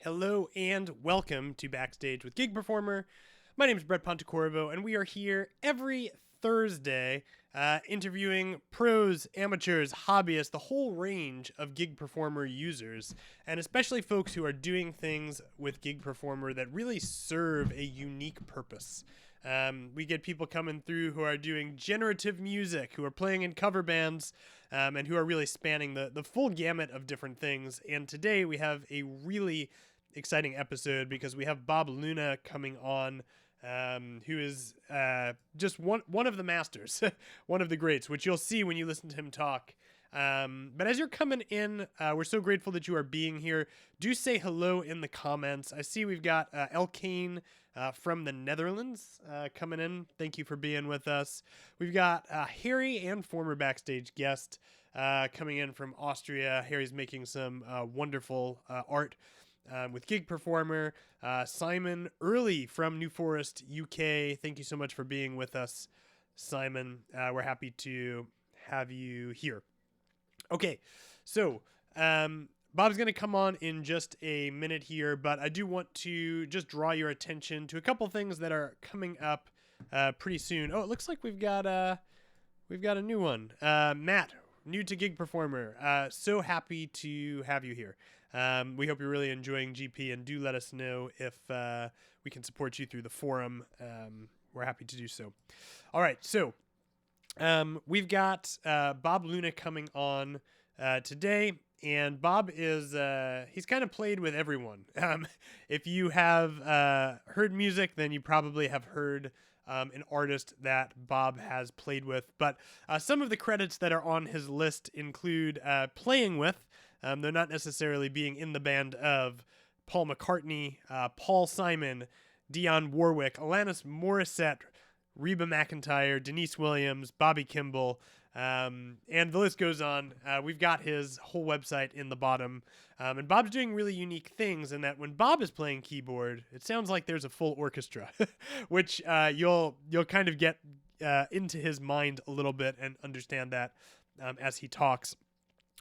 Hello and welcome to Backstage with Gig Performer. My name is Brett Pontecorvo, and we are here every Thursday interviewing pros, amateurs, hobbyists, the whole range of Gig Performer users, and especially folks who are doing things with Gig Performer that really serve a unique purpose. We get people coming through who are doing generative music, who are playing in cover bands, and who are really spanning the full gamut of different things. And today we have a really exciting episode because we have Bob Luna coming on, who is just one of the masters, one of the greats, which you'll see when you listen to him talk. But as you're coming in, we're so grateful that you are being here. Do say hello in the comments. I see we've got Elkane from the Netherlands coming in. Thank you for being with us. We've got Harry and former Backstage guest coming in from Austria. Harry's making some wonderful art with Gig Performer. Simon Early from New Forest, UK. Thank you so much for being with us, Simon. We're happy to have you here. Okay, so Bob's going to come on in just a minute here, but I do want to just draw your attention to a couple things that are coming up pretty soon. Oh, it looks like we've got a new one. Matt, new to Gig Performer. So happy to have you here. We hope you're really enjoying GP, and do let us know if we can support you through the forum. We're happy to do so. All right, so we've got Bob Luna coming on today, and Bob is he's kind of played with everyone. If you have heard music, then you probably have heard an artist that Bob has played with. But some of the credits that are on his list include playing with, though not necessarily being in the band of, Paul McCartney, Paul Simon, Dionne Warwick, Alanis Morissette, Reba McEntire, Denise Williams, Bobby Kimball, and the list goes on. We've got his whole website in the bottom, and Bob's doing really unique things in that when Bob is playing keyboard, it sounds like there's a full orchestra, which you'll kind of get into his mind a little bit and understand that as he talks.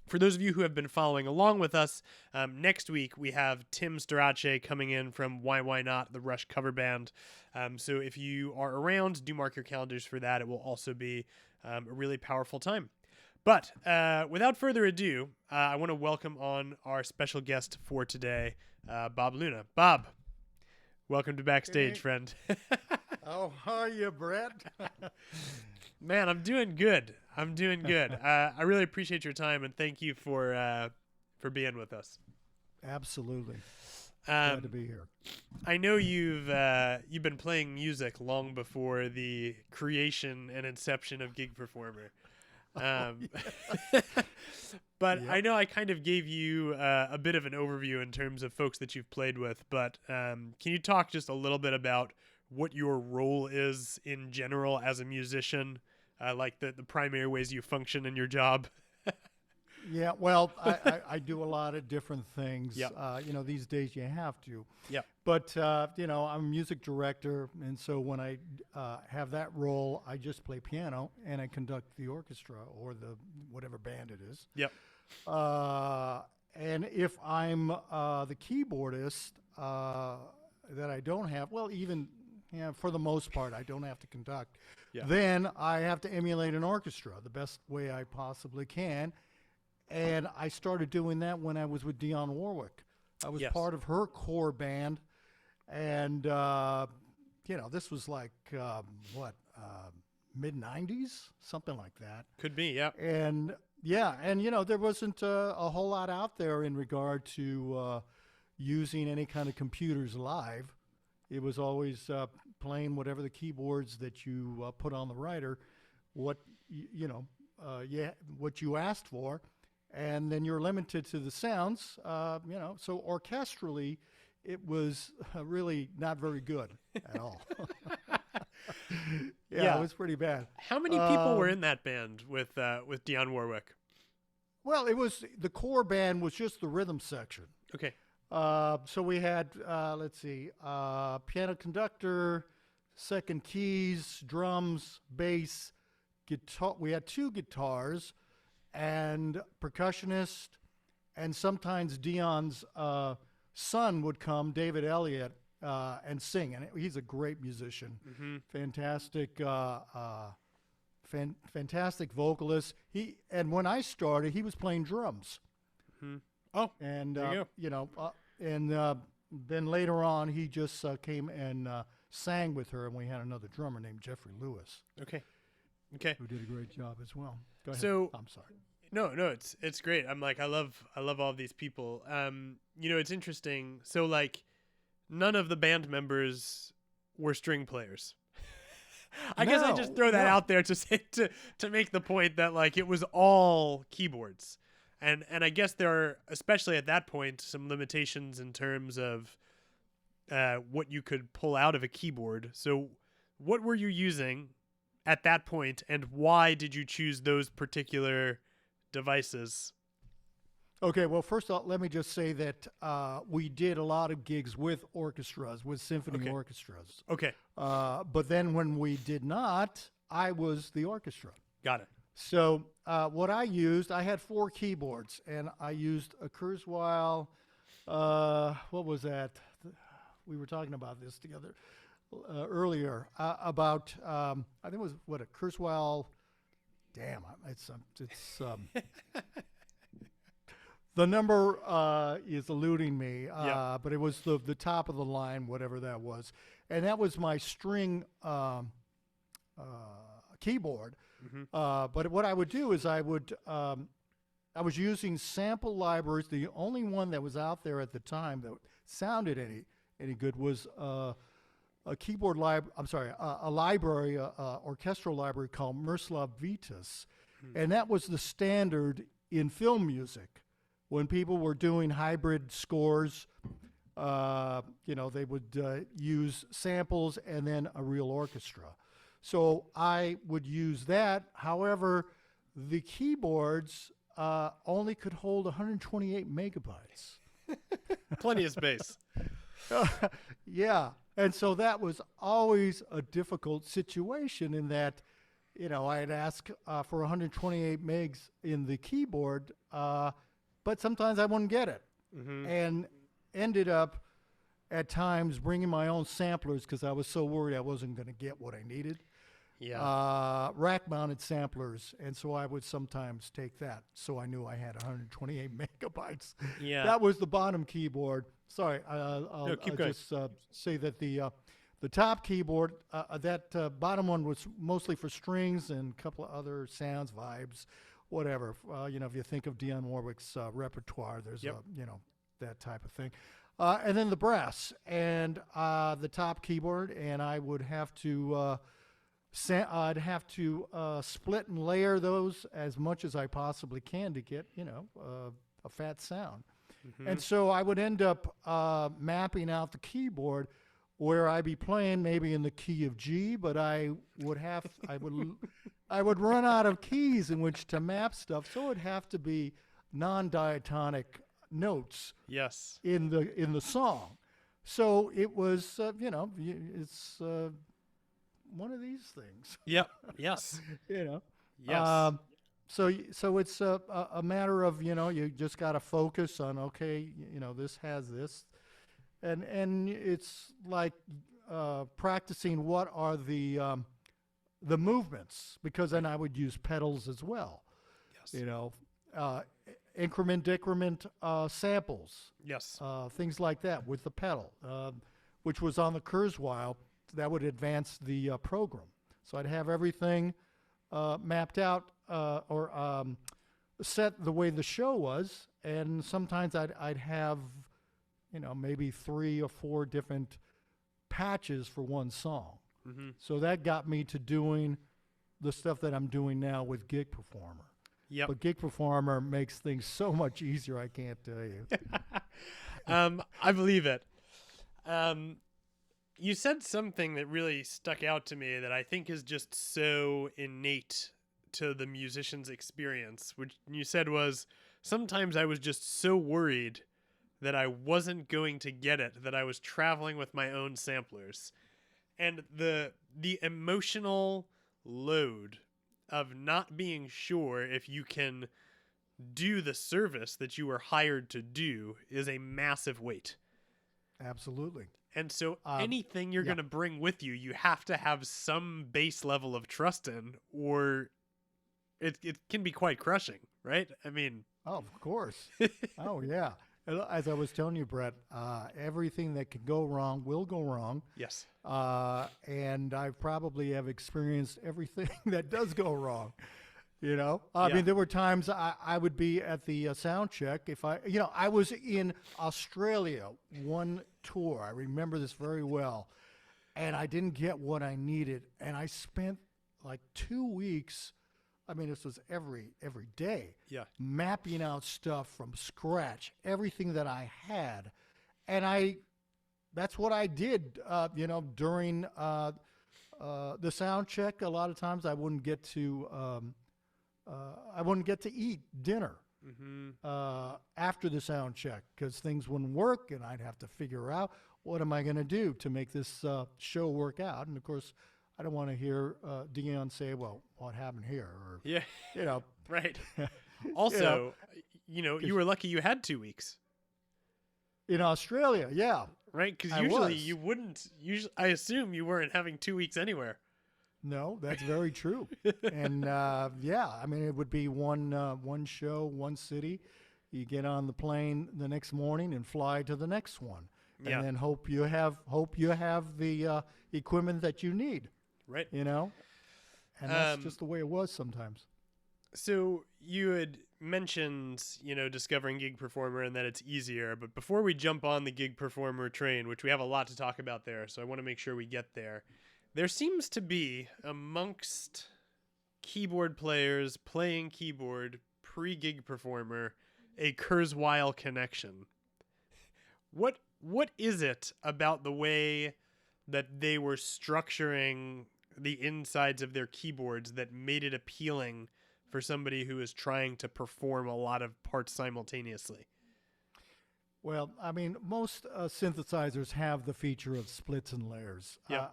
For those of you who have been following along with us, next week we have Tim Starace coming in from Why Not, the Rush cover band. So if you are around, do mark your calendars for that. It will also be a really powerful time. But without further ado, I want to welcome on our special guest for today, Bob Luna. Bob, welcome to Backstage, friend. How are you, Brett? Man, I'm doing good. I really appreciate your time, and thank you for being with us. Absolutely. Glad to be here. I know you've been playing music long before the creation and inception of Gig Performer. But yep. I know I kind of gave you a bit of an overview in terms of folks that you've played with, but can you talk just a little bit about what your role is in general as a musician, like the primary ways you function in your job? Yeah, well, I do a lot of different things. Yep. These days you have to. Yeah. But, I'm a music director, and so when I have that role, I just play piano, and I conduct the orchestra or the whatever band it is. Yep. And if I'm the keyboardist that I don't have, well, even... Yeah, for the most part, I don't have to conduct. Yeah. Then I have to emulate an orchestra the best way I possibly can. And I started doing that when I was with Dionne Warwick. I was part of her core band. And, this was like, mid-90s? Something like that. Could be, yeah. And, there wasn't a whole lot out there in regard to using any kind of computers live. It was always playing whatever the keyboards that you put on the writer, what you asked for, and then you're limited to the sounds. So orchestrally, it was really not very good at all. It was pretty bad. How many people were in that band with Dionne Warwick? Well, the core band was just the rhythm section. Okay. So we had, piano conductor, second keys, drums, bass, guitar. We had two guitars and percussionist, and sometimes Dionne's son would come, David Elliott, and sing. And he's a great musician, fantastic, fantastic vocalist. And when I started, he was playing drums. Oh, And there you go. you know, then later on, he just came and sang with her, and we had another drummer named Jeffrey Lewis, Okay. who did a great job as well. Go ahead. So- I'm sorry. No, it's great. I'm like, I love all these people. It's interesting. So like, none of the band members were string players. I guess I just throw that No. out there to say to make the point that like it was all keyboards, and I guess there are, especially at that point, some limitations in terms of what you could pull out of a keyboard. So, what were you using at that point, and why did you choose those particular devices? Okay, well, first off, let me just say that we did a lot of gigs with orchestras, with symphony Okay. orchestras. Okay, But then when we did not, I was the orchestra. got it. So what I used, I had 4 keyboards, and I used a Kershw. What was that? We were talking about this together earlier about I think it was a Kershw. Damn, it's the number is eluding me, Yep. but it was the top of the line, whatever that was, and that was my string keyboard. But what I would do is I was using sample libraries. The only one that was out there at the time that sounded any good was a keyboard library. I'm sorry, a library, orchestral library called Merslav Vitas, and that was the standard in film music. When people were doing hybrid scores, they would use samples and then a real orchestra. So I would use that. However, the keyboards only could hold 128 megabytes. Plenty of space. Yeah. And so that was always a difficult situation in that, I'd ask for 128 megs in the keyboard, but sometimes I wouldn't get it. And ended up at times bringing my own samplers because I was so worried I wasn't going to get what I needed. Yeah. Rack-mounted samplers, and so I would sometimes take that, so I knew I had 128 megabytes. Yeah. That was the bottom keyboard. Sorry, I'll keep going. just say that the top keyboard, that bottom one was mostly for strings and a couple of other sounds, vibes, whatever. If you think of Dionne Warwick's repertoire, there's Yep. that type of thing. And then the brass and the top keyboard, and I would have to I'd have to split and layer those as much as I possibly can to get a fat sound. And so I would end up mapping out the keyboard where I'd be playing maybe in the key of G, but I would run out of keys in which to map stuff, so it'd have to be non-diatonic notes Yes. in the song. So it was it's one of these things. Yep. Yes. Yes. So it's a matter of you just got to focus on this has this, and it's like practicing what are the movements, because then I would use pedals as well. Yes. Increment decrement samples, Yes. things like that with the pedal, which was on the Kurzweil. That would advance the program. So I'd have everything mapped out or set the way the show was, and sometimes I'd have maybe 3 or 4 different patches for one song. So that got me to doing the stuff that I'm doing now with Gig Performer. Yep. But Gig Performer makes things so much easier, I can't tell you. I believe it. You said something that really stuck out to me that I think is just so innate to the musician's experience, which you said was, sometimes I was just so worried that I wasn't going to get it, that I was traveling with my own samplers. And the emotional load of not being sure if you can do the service that you were hired to do is a massive weight. Absolutely. And so Um, anything you're yeah. going to bring with you, you have to have some base level of trust in, or it can be quite crushing, right? I mean, Oh, of course. Oh, yeah. As I was telling you, Brett, everything that can go wrong will go wrong. yes. And I probably have experienced everything that does go wrong. I Yeah. mean, there were times I would be at the sound check. I was in Australia one tour. I remember this very well. And I didn't get what I needed. And I spent like 2 weeks. I mean, this was every day, Yeah. mapping out stuff from scratch, everything that I had. And that's what I did, during the sound check. A lot of times I wouldn't get to eat dinner after the sound check because things wouldn't work, and I'd have to figure out what am I going to do to make this show work out. And of course, I don't want to hear Dion say, "Well, what happened here?" Or Yeah. you know, Right. Also, you were lucky you had 2 weeks, in Australia, yeah, right? Because I usually was. you wouldn't. Usually, I assume you weren't having 2 weeks anywhere. No, that's very true. And yeah, I mean, it would be one show, one city. You get on the plane the next morning and fly to the next one, Yeah. and then hope you have the equipment that you need. Right. And that's just the way it was sometimes. So you had mentioned, discovering Gig Performer and that it's easier. But before we jump on the Gig Performer train, which we have a lot to talk about there, so I want to make sure we get there. There seems to be, amongst keyboard players playing keyboard pre-Gig Performer, a Kurzweil connection. What is it about the way that they were structuring the insides of their keyboards that made it appealing for somebody who is trying to perform a lot of parts simultaneously? Well, I mean, most synthesizers have the feature of splits and layers. Yeah.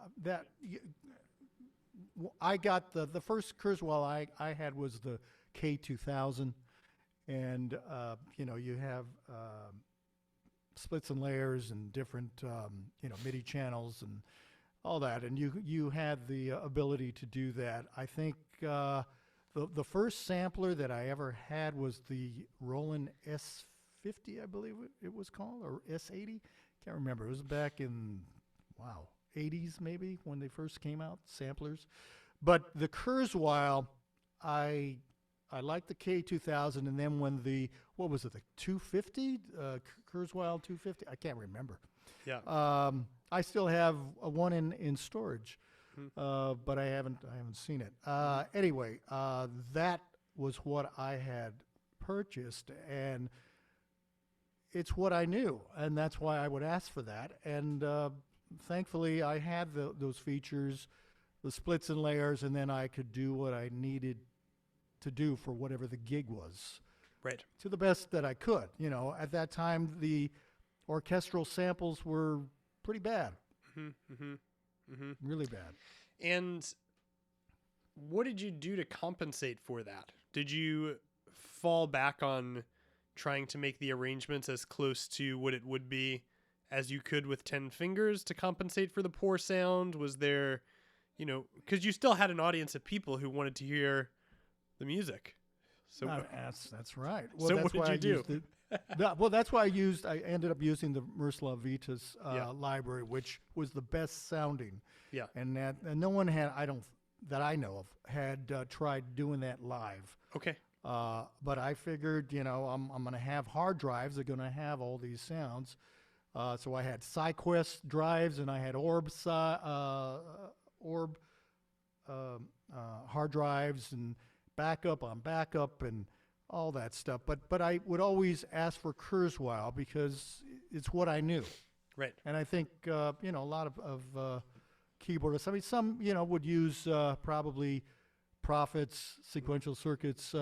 I got the first Kurzweil I had was the K2000, and you have splits and layers and different MIDI channels and all that, and you had the ability to do that. I think the first sampler that I ever had was the Roland S50, I believe it was called, or S80. Can't remember. It was back in 80s maybe when they first came out, samplers. But the Kurzweil, I liked the K2000, and then when the 250, Kurzweil 250, I can't remember. Yeah. I still have one in storage, but I haven't seen it. Anyway, that was what I had purchased, and it's what I knew, and that's why I would ask for that. And thankfully, I had those features, the splits and layers, and then I could do what I needed to do for whatever the gig was. Right. To the best that I could. At that time, the orchestral samples were pretty bad. Really bad. And what did you do to compensate for that? Did you fall back on trying to make the arrangements as close to what it would be as you could with 10 fingers to compensate for the poor sound? Was there, because you still had an audience of people who wanted to hear the music. So that's right. Well, so that's what did you do? That's why I ended up using the Miroslav Vitas library, which was the best sounding. Yeah. And no one had, that I know of, had tried doing that live. Okay. But I figured, I'm going to have hard drives. They're going to have all these sounds. So I had SiQuest drives, and I had Orb hard drives, and backup on backup, and all that stuff. But I would always ask for Kurzweil because it's what I knew. Right. And I think a lot of keyboardists. I mean, some would use probably Prophets, sequential circuits.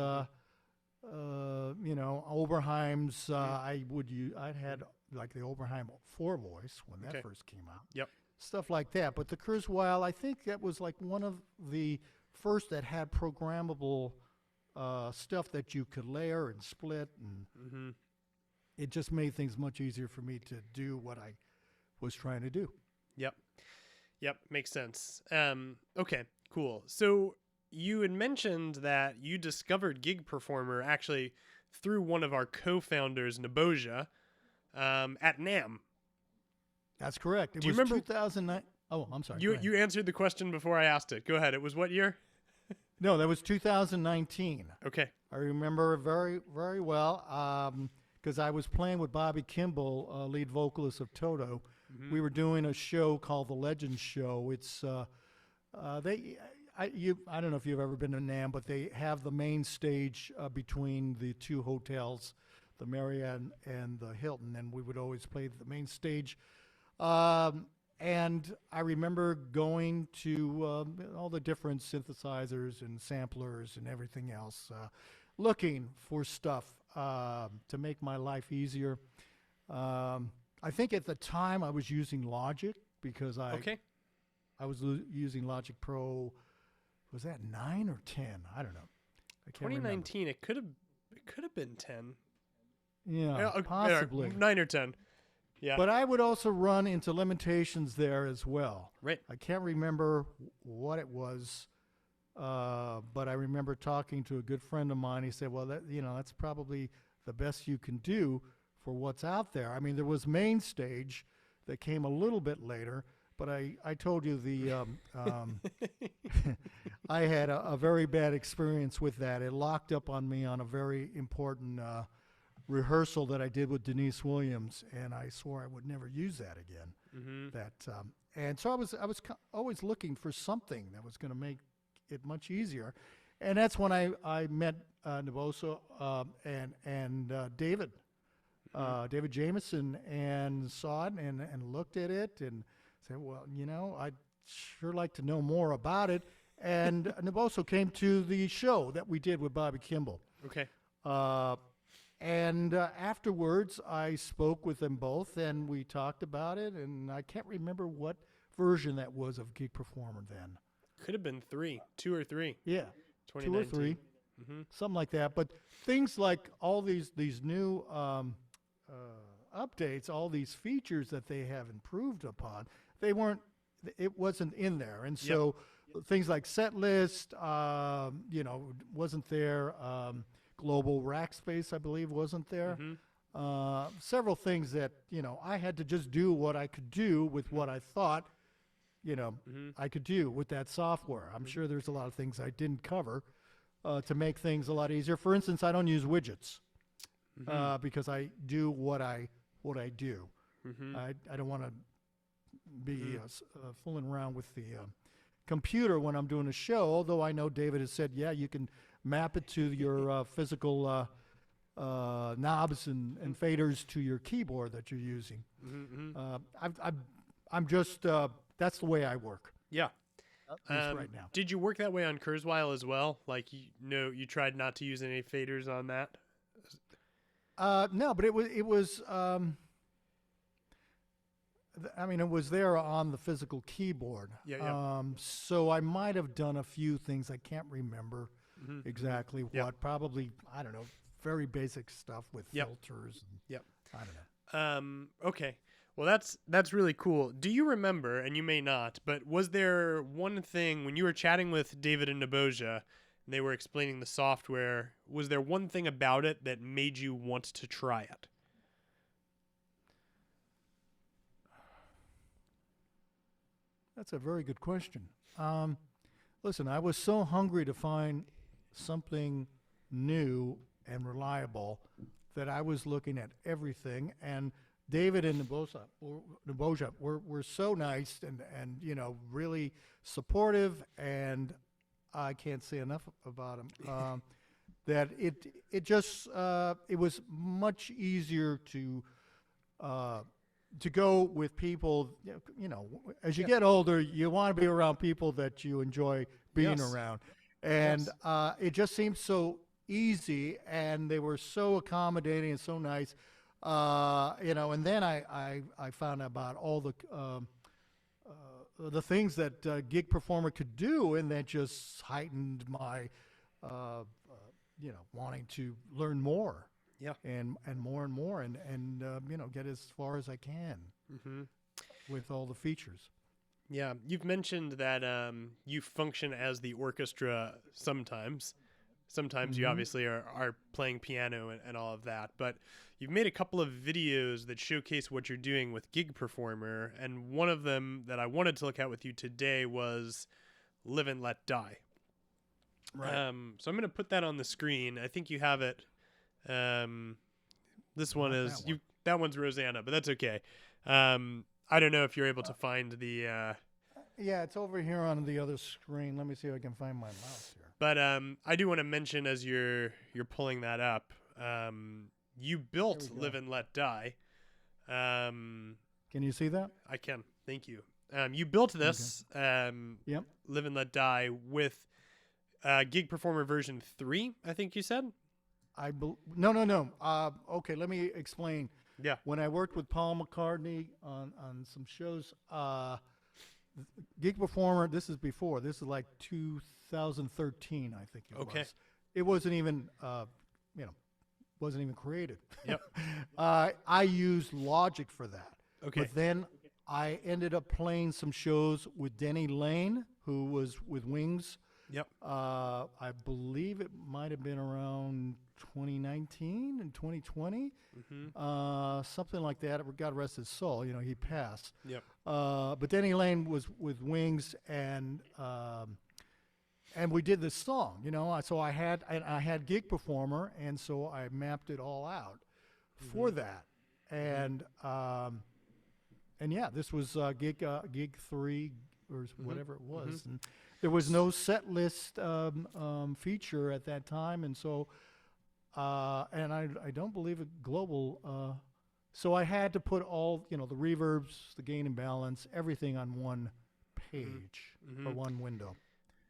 Oberheim's. I'd had like the Oberheim 4-voice when that first came out. Yep. Stuff like that. But the Kurzweil, I think that was like one of the first that had programmable stuff that you could layer and split, and it just made things much easier for me to do what I was trying to do. Yep. Yep. Makes sense. Okay, cool. So you had mentioned that you discovered Gig Performer actually through one of our co-founders, Neboja, at NAMM. That's correct. It Do you was remember 2009. Oh, I'm sorry. Go You ahead. you answered the question before I asked it. Go ahead. It was what year? No, that was 2019. Okay. I remember very, very well because I was playing with Bobby Kimball, lead vocalist of Toto. Mm-hmm. We were doing a show called The Legends Show. It's I don't know if you've ever been to NAMM, but they have the main stage between the two hotels, the Marriott and the Hilton, and we would always play the main stage. And I remember going to all the different synthesizers and samplers and everything else, looking for stuff to make my life easier. I think at the time I was using Logic because I was using Logic Pro. Was that 9 or 10? I don't know. I can't 2019. It could have been 10. remember. Yeah, possibly 9 or 10. Yeah. But I would also run into limitations there as well. Right. I can't remember what it was, but I remember talking to a good friend of mine. He said, "Well, that's probably the best you can do for what's out there." I mean, there was Main Stage that came a little bit later, but I told you I had a very bad experience with that. It locked up on me on a very important rehearsal that I did with Denise Williams, and I swore I would never use that again. Mm-hmm. And so I was always looking for something that was going to make it much easier, and that's when I met Neboja and David. David Jameson, and saw it and looked at it and said, "Well, I'd sure like to know more about it." And Neboja came to the show that we did with Bobby Kimball. Okay. And afterwards, I spoke with them both, and we talked about it. And I can't remember what version that was of Gig Performer then. Could have been 2 or 3. Yeah, 2 or 3, something like that. But things like all these new updates, all these features that they have improved upon, it wasn't in there. And so things like set list, wasn't there. Global rack space, I believe, wasn't there. Several things that, I had to just do what I could do with what I thought, I could do with that software. I'm sure there's a lot of things I didn't cover to make things a lot easier. For instance, I don't use widgets because I do what I do. I don't want to be fooling around with the computer when I'm doing a show, although I know David has said, yeah, you can map it to your physical knobs and faders to your keyboard that you're using. I'm just, that's the way I work. Yeah. At least right now. Did you work that way on Kurzweil as well? Like, you tried not to use any faders on that? No, but it was it was there on the physical keyboard. So I might have done a few things. I can't remember exactly what. Probably, I don't know, very basic stuff with filters. I don't know. Okay. Well, that's really cool. Do you remember, and you may not, but was there one thing when you were chatting with David and Neboja, and they were explaining the software, was there one thing about it that made you want to try it? That's a very good question. Listen, I was so hungry to find something new and reliable that I was looking at everything. And David and Neboja were so nice and really supportive, and I can't say enough about them. That it was much easier to go with people. As you get older, you want to be around people that you enjoy being around, and it just seemed so easy, and they were so accommodating and so nice. And then I found out about all the things that Gig Performer could do, and that just heightened my wanting to learn more. And more and more, and get as far as I can. with all the features. Yeah, you've mentioned that you function as the orchestra sometimes. Sometimes you Mm-hmm. obviously are playing piano and all of that, but you've made a couple of videos that showcase what you're doing with Gig Performer, and one of them that I wanted to look at with you today was Live and Let Die. Right. So I'm going to put that on the screen. I think you have it. This one Not is that one. that one's Rosanna, but that's okay. I don't know if you're able to find the Yeah, it's over here on the other screen. Let me see if I can find my mouse here. but I do want to mention as you're pulling that up, you built There we go. Live and Let Die. Can you see that? I can. Thank you. You built this Yep. Live and Let Die with Gig Performer version 3, I think you said. No. Okay, let me explain. Yeah. When I worked with Paul McCartney on some shows, Gig Performer, this is before. This is like 2013, I think it Okay. was. It wasn't even, wasn't even created. Yep. I used Logic for that. Okay. But then I ended up playing some shows with Denny Lane, who was with Wings. Yep. I believe it might have been around 2019 and 2020, something like that. God rest his soul. He passed. Yep. But Denny Lane was with Wings, and we did this song. So I had Gig Performer, and so I mapped it all out for that, and yeah, this was Gig 3 or whatever it was, and there was no set list feature at that time, and so and I don't believe it global. So I had to put all the reverbs, the gain and balance, everything on one page or one window.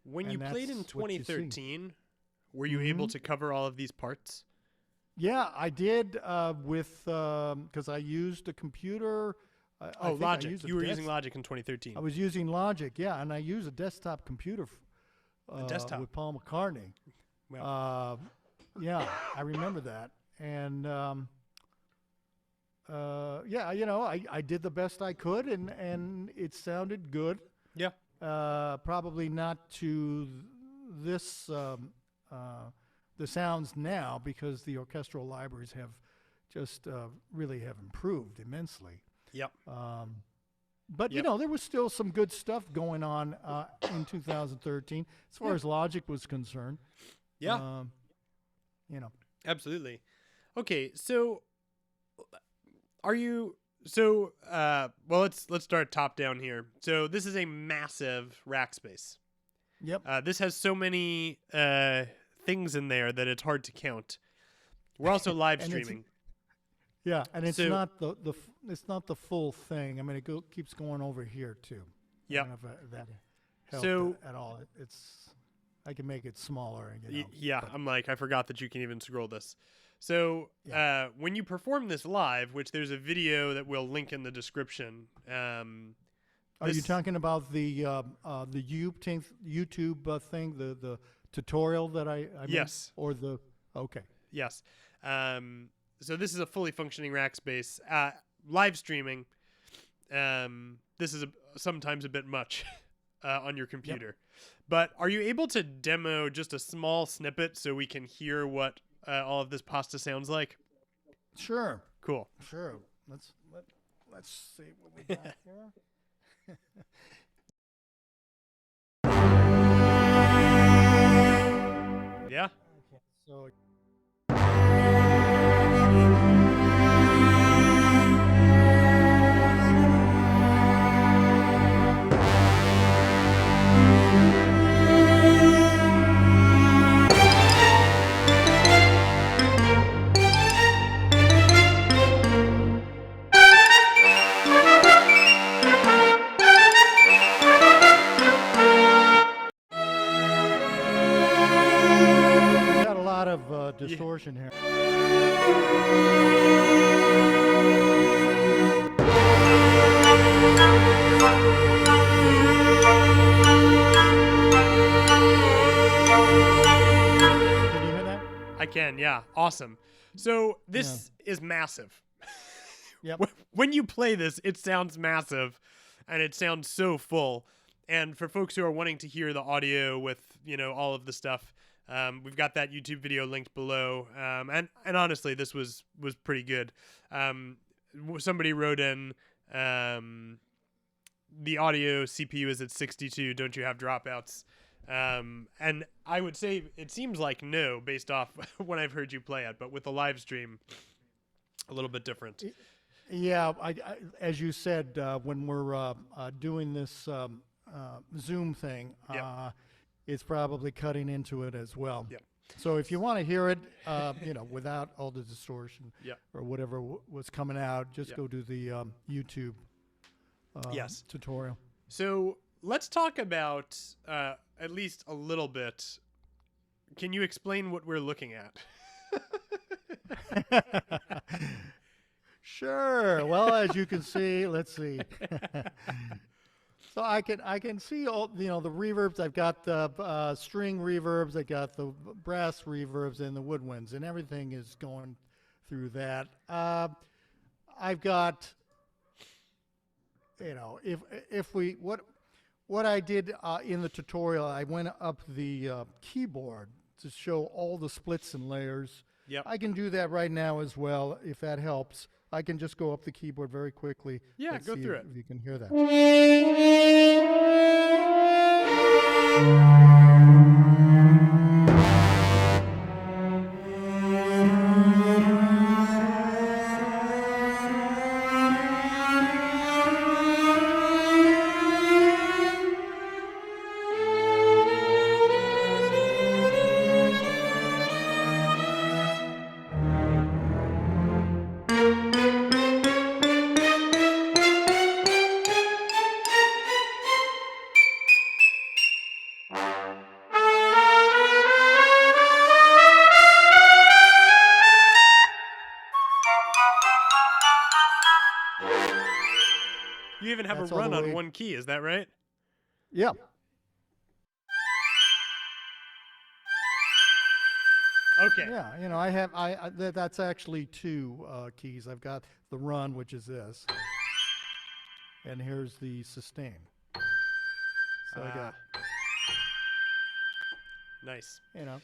When And you played in that's what you see. 2013, were you able to cover all of these parts? Yeah, I did with because I used a computer. I think I Logic. used a You were using Logic in 2013. I was using Logic, yeah, and I used a desktop computer desktop. with Paul McCartney. Wow. Yeah, I remember that, and yeah, I did the best I could, and it sounded good. Yeah. Probably not to this the sounds now, because the orchestral libraries have just really have improved immensely. Yep. But Yep. there was still some good stuff going on in 2013 as far as Logic was concerned. Yeah. Absolutely. Okay, so are you well, let's start top down here. So this is a massive rack space. Yep. This has so many things in there that it's hard to count. We're also live And it's- streaming. Yeah, and it's So- not it's not the full thing. I mean, it keeps going over here too. Yep. I don't know if that helped So- at all. I can make it smaller. Yeah, I'm like, I forgot that you can even scroll this. So when you perform this live, which there's a video that we'll link in the description. Are you talking about the YouTube thing, the tutorial that I made? Yes. Or the okay. Yes. So this is a fully functioning rack space. Live streaming, this is sometimes a bit much on your computer. But are you able to demo just a small snippet so we can hear what all of this pasta sounds like? Sure. Cool. Sure. Let's see what we got here. Yeah? Okay. So we got a lot of distortion here. Can you hear that? I can, yeah. Awesome. So this is massive. Yep. when you play this, it sounds massive, and it sounds so full. And for folks who are wanting to hear the audio with, all of the stuff, we've got that YouTube video linked below. And honestly, this was pretty good. Somebody wrote in, the audio CPU is at 62. Don't you have dropouts? And I would say it seems like no, based off when I've heard you play it, but with the live stream, a little bit different. Yeah, I as you said, when we're doing this Zoom thing, it's probably cutting into it as well. Yeah. So if you want to hear it, without all the distortion Yeah. or whatever was coming out, just go to the YouTube Yes. tutorial. So let's talk about at least a little bit. Can you explain what we're looking at? Sure. Well, as you can see, let's see. So I can see all the reverbs. I've got the string reverbs. I got the brass reverbs and the woodwinds, and everything is going through that. I've got, if we what I did in the tutorial, I went up the keyboard to show all the splits and layers. Yep. I can do that right now as well, if that helps. I can just go up the keyboard very quickly. Yeah, Let's go see through if it. you can hear that. You even have That's a all the run on way- one key, is that right? Yeah. Okay. Yeah, that's actually two keys. I've got the run, which is this, and here's the sustain. So I got, Nice. So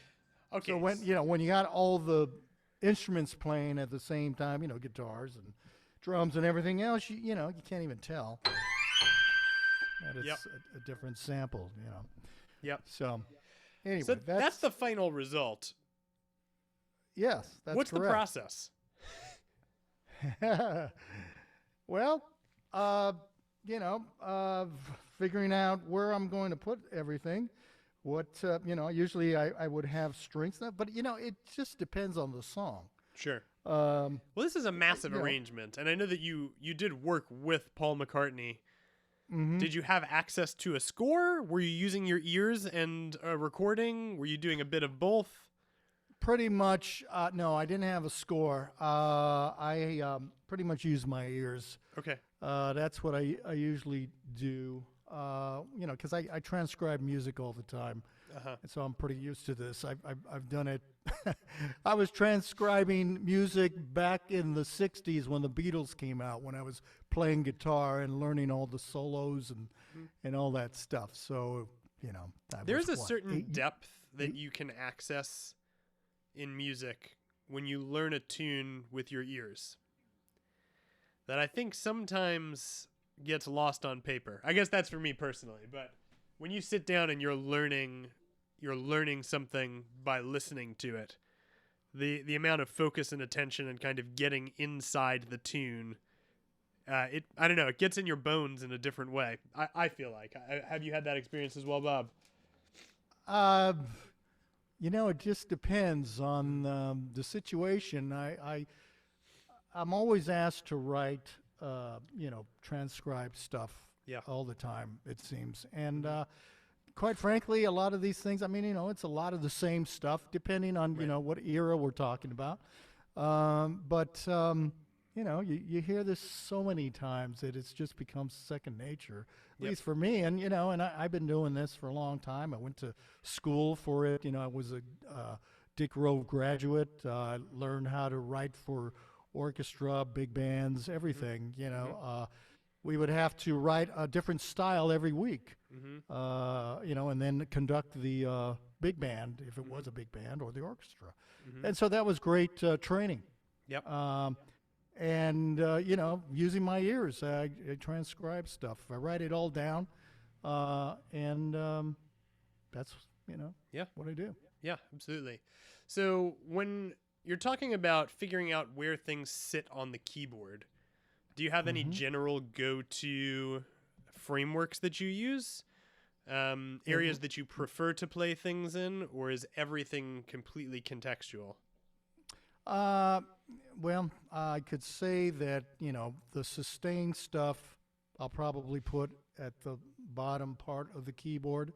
Okay. when you got all the instruments playing at the same time, guitars and drums and everything else, you can't even tell that it's Yep. a different sample. Yep. So anyway, So that's the final result. yes. That's What's the correct. process? Well, figuring out where I'm going to put everything. What usually I would have strings, but it just depends on the song. Sure. Um, Well, this is a massive you know. arrangement, and I know that you did work with Paul McCartney. mhm. Did you have access to a score? Were you using your ears and a recording? Were you doing a bit of both? Pretty much, no, I didn't have a score. I pretty much use my ears. Okay. That's what I usually do. Because I transcribe music all the time, Uh-huh. and so I'm pretty used to this. I've done it. I was transcribing music back in the '60s when the Beatles came out. When I was playing guitar and learning all the solos and all that stuff. So that There's was, a what, certain 8 depth that you can access in music when you learn a tune with your ears that I think sometimes gets lost on paper. I guess that's for me personally, but when you sit down and you're learning something by listening to it, the amount of focus and attention and kind of getting inside the tune, I don't know, it gets in your bones in a different way. I feel like. Have you had that experience as well, Bob? It just depends on the situation. I'm always asked to write, transcribe stuff Yeah. all the time, it seems. And quite frankly, a lot of these things, it's a lot of the same stuff, depending on, Right. what era we're talking about. You hear this so many times that it's just become second nature, at Yep. least for me. And, I've been doing this for a long time. I went to school for it. I was a Dick Grove graduate. I learned how to write for orchestra, big bands, everything. You know, we would have to write a different style every week. You know, and then conduct the big band if it was a big band or the orchestra, and so that was great training. Yep. And you know, using my ears, I transcribe stuff. I write it all down, and that's what I do. Yeah, absolutely. So when you're talking about figuring out where things sit on the keyboard, do you have any general go-to frameworks that you use? Areas that you prefer to play things in, or is everything completely contextual? Well, I could say that, you know, the sustain stuff I'll probably put at the bottom part of the keyboard,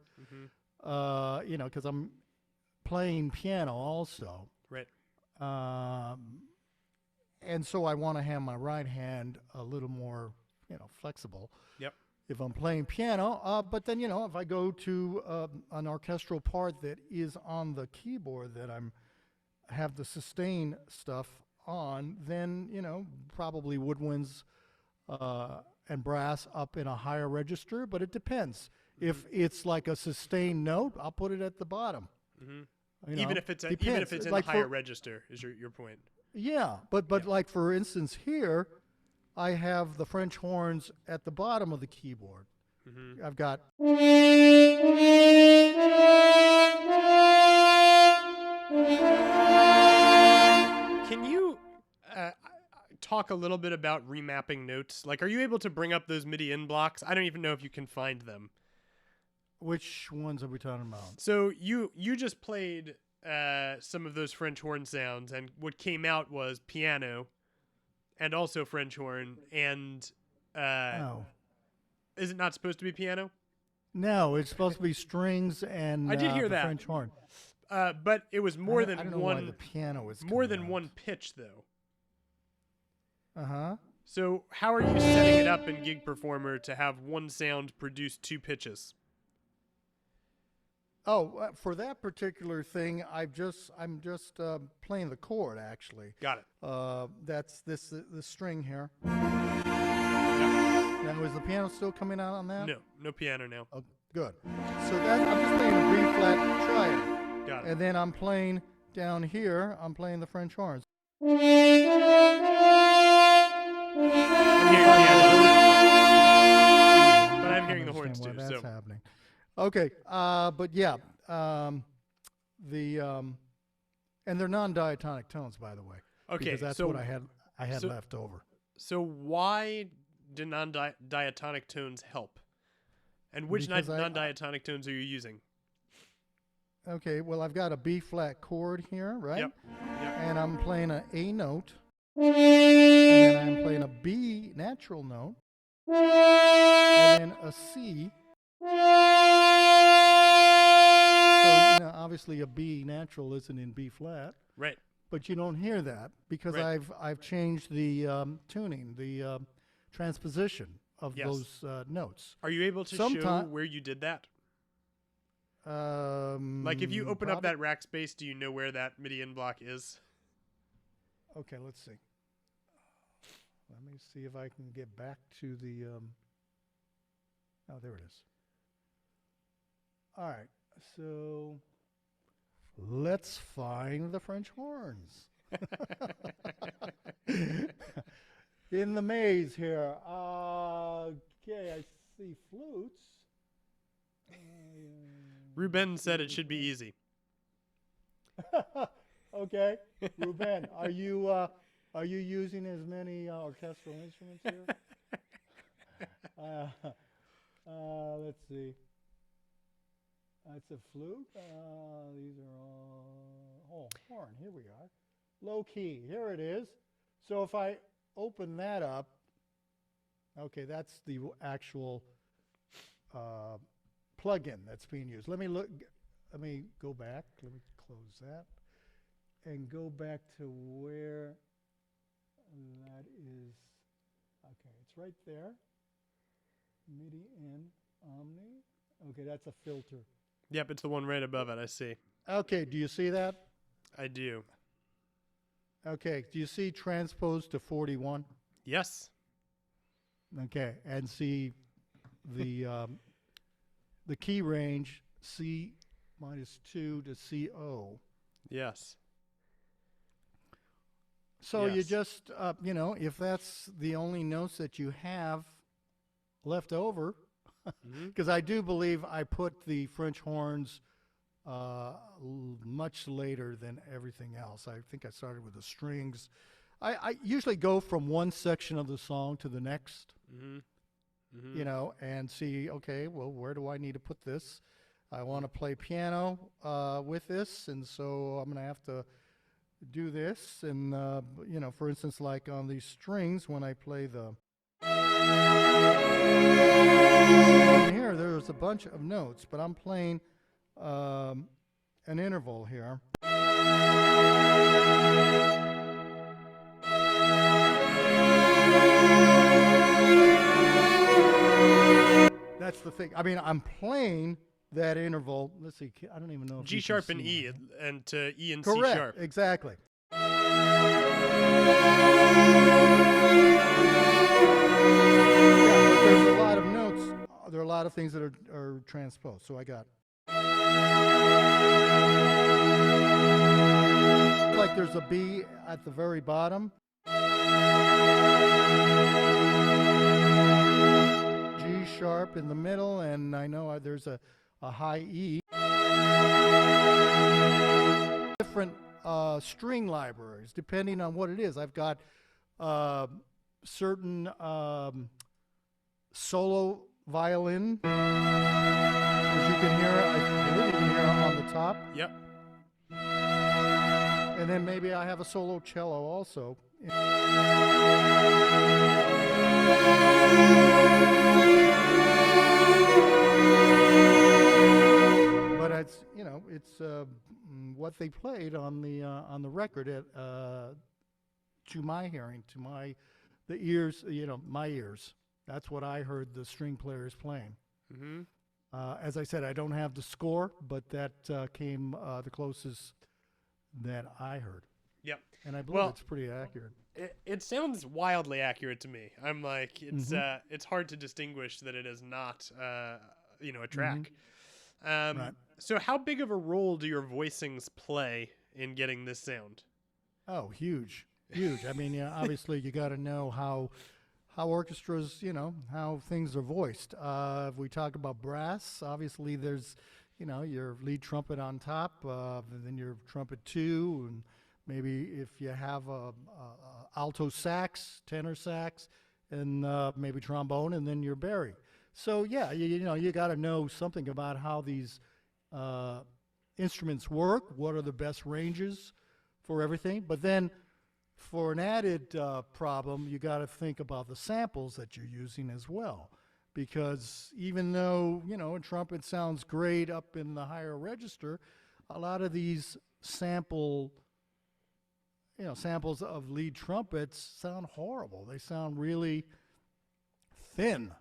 you know, because I'm playing piano also. Right. And so I want to have my right hand a little more, you know, flexible. Yep. If I'm playing piano, but then, you know, if I go to an orchestral part that is on the keyboard that have the sustain stuff on, then, you know, probably woodwinds and brass up in a higher register, but it depends. If it's like a sustained note, I'll put it at the bottom. You know, even if it's in like the higher register, is your point? Yeah, but like for instance here, I have the French horns at the bottom of the keyboard. I've got. Can you talk a little bit about remapping notes? Like, are you able to bring up those MIDI in blocks? I don't even know if you can find them. Which ones are we talking about? So you just played some of those French horn sounds, and what came out was piano and also French horn. And is it not supposed to be piano? No, it's supposed to be strings and I did hear the that. French horn. But it was more than I don't know one. why the piano is more coming than out. one pitch, though. Uh-huh. So how are you setting it up in Gig Performer to have one sound produce two pitches? Oh, for that particular thing, I'm just playing the chord actually. Got it. That's this string here. Now, is the piano still coming out on that? No piano now. Oh, good. So that I'm just playing a B flat triad. Got it. And then I'm playing down here. I'm playing the French horns. I'm hearing piano, but I'm hearing the horns too. That's So happening. Okay, but yeah, and they're non-diatonic tones, by the way. okay, Because that's so what I had so- left over. so why do non-diatonic tones help? And which Because non-diatonic tones are you using? Okay, well, I've got a B flat chord here, right? Yep. And I'm playing an A note, and then I'm playing a B natural note, and then a C. So, you know, obviously a B natural isn't in B flat, Right. but you don't hear that because Right. I've changed the tuning, the transposition of Yes. those notes. Are you able to show where you did that? Like if you open up that rack space, do you know where that MIDI in block is? Okay, let's see. Let me see if I can get back to the. Oh, there it is. All right, so let's find the French horns. In the maze here. Okay, I see flutes. Ruben said it should be easy. Okay, Ruben, are you using as many orchestral instruments here? Let's see. That's a flute. These are all horn. Here we are. Low key. Here it is. So if I open that up, okay, that's the actual plug-in that's being used. Let me look. Let me go back. Let me close that and go back to where that is. Okay, it's right there. MIDI in Omni. Okay, that's a filter. Yep, it's the one right above it. I see. Okay, do you see that? I do. Okay, do you see transpose to 41? Yes. Okay, and see the key range C minus 2 to CO. Yes. So you Yes. just, if that's the only notes that you have left over, Mhm. because I do believe I put the French horns much later than everything else. I think I started with the strings. I usually go from one section of the song to the next, Mhm. Mhm. and see, okay, well, where do I need to put this? I want to play piano with this, and so I'm going to have to do this. And, for instance, like on these strings, when I play the... Here, there's a bunch of notes, but I'm playing an interval here. That's the thing. I mean, I'm playing that interval. Let's see. I don't even know if G you sharp can and see E mine. and to E and C Correct. sharp. Exactly. Yeah, but there's a lot of notes. There are a lot of things that are transposed. So I got like there's a B at the very bottom. G sharp in the middle, and I know there's a high E. Different string libraries, depending on what it is. I've got certain solo violin, as you can hear, I believe you can hear on the top. Yep. And then maybe I have a solo cello also. But it's what they played on the record to my hearing, the ears, my ears. That's what I heard the string players playing. Mhm. As I said, I don't have the score, but that came the closest that I heard. Yep. And I believe Well, it's pretty accurate. it sounds wildly accurate to me. I'm like, it's hard to distinguish that it is not a track. Right. So how big of a role do your voicings play in getting this sound? Oh, huge. I mean, obviously you got to know how orchestras, how things are voiced. If we talk about brass, obviously there's, your lead trumpet on top, and then your trumpet two, and maybe if you have a alto sax, tenor sax, and maybe trombone, and then your bari. So yeah, you got to know something about how these instruments work. What are the best ranges for everything? But then, for an added problem, you got to think about the samples that you're using as well, because even though a trumpet sounds great up in the higher register, a lot of these samples of lead trumpets sound horrible. They sound really thin,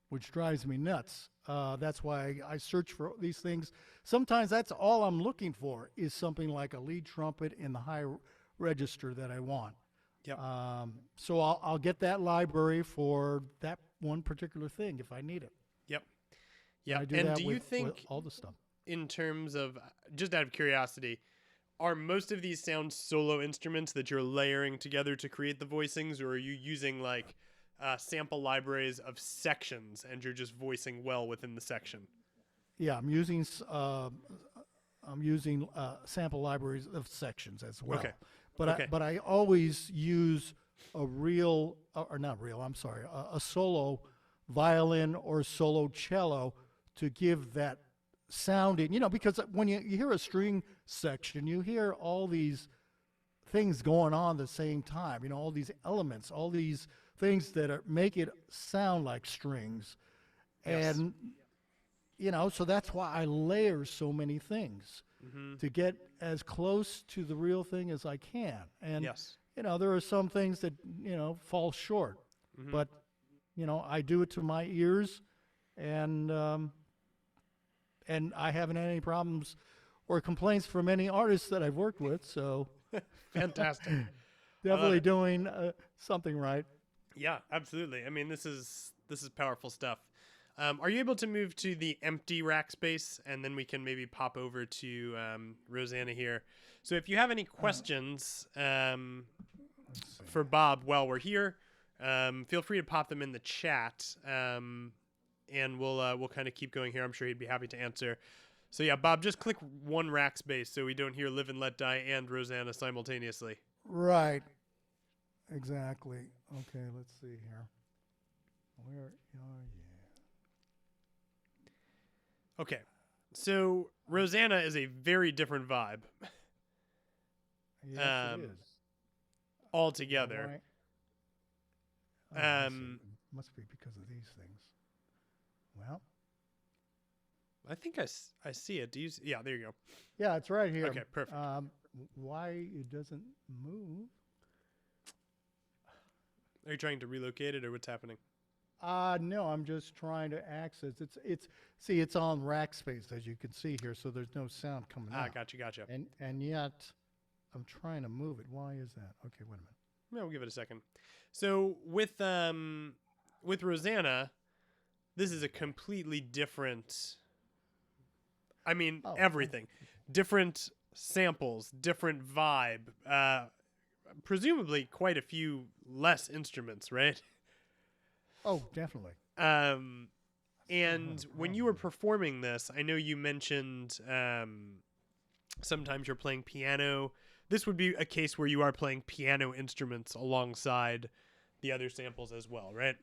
which drives me nuts. That's why I search for these things. Sometimes that's all I'm looking for is something like a lead trumpet in the high register that I want. Yep. So I'll get that library for that one particular thing if I need it. Yep. And Yeah. I do And that do with, you think, with all the stuff. in terms of, just out of curiosity, are most of these sounds solo instruments that you're layering together to create the voicings, or are you using like sample libraries of sections and you're just voicing well within the section? Yeah, I'm using sample libraries of sections as well. Okay. But Okay. I always use a real or not real. I'm sorry, a solo violin or solo cello to give that sounding. Because when you hear a string section, you hear all these things going on at the same time. All these elements, all these things that make it sound like strings, Yes. and so that's why I layer so many things to get as close to the real thing as I can. And Yes. there are some things that fall short, but I do it to my ears, and I haven't had any problems or complaints from any artists that I've worked with. So Fantastic. Definitely doing something right. Yeah, absolutely. I mean, this is powerful stuff. Are you able to move to the empty rack space, and then we can maybe pop over to Rosanna here? So if you have any questions for Bob while we're here, feel free to pop them in the chat, and we'll kind of keep going here. I'm sure he'd be happy to answer. So yeah, Bob, just click one rack space so we don't hear Live and Let Die and Rosanna simultaneously. Right. Exactly. Okay, let's see here. Where are you? Okay, so Rosanna is a very different vibe Yes, it is. altogether. Why? I see. Um, Must be because of these things. Well, I think I see it. Do you? Yeah, there you go. yeah, it's right here. Okay, perfect. Why it doesn't move? Are you trying to relocate it, or what's happening? No, I'm just trying to access. It's on rack space, as you can see here, so there's no sound coming out. Gotcha. And yet, I'm trying to move it. Why is that? Okay, wait a minute. No, we'll give it a second. So with Rosanna, this is a completely different. I mean, everything, different samples, different vibe. Presumably, quite a few less instruments, right? Oh, definitely. And when you were performing this, I know you mentioned sometimes you're playing piano. This would be a case where you are playing piano instruments alongside the other samples as well, right?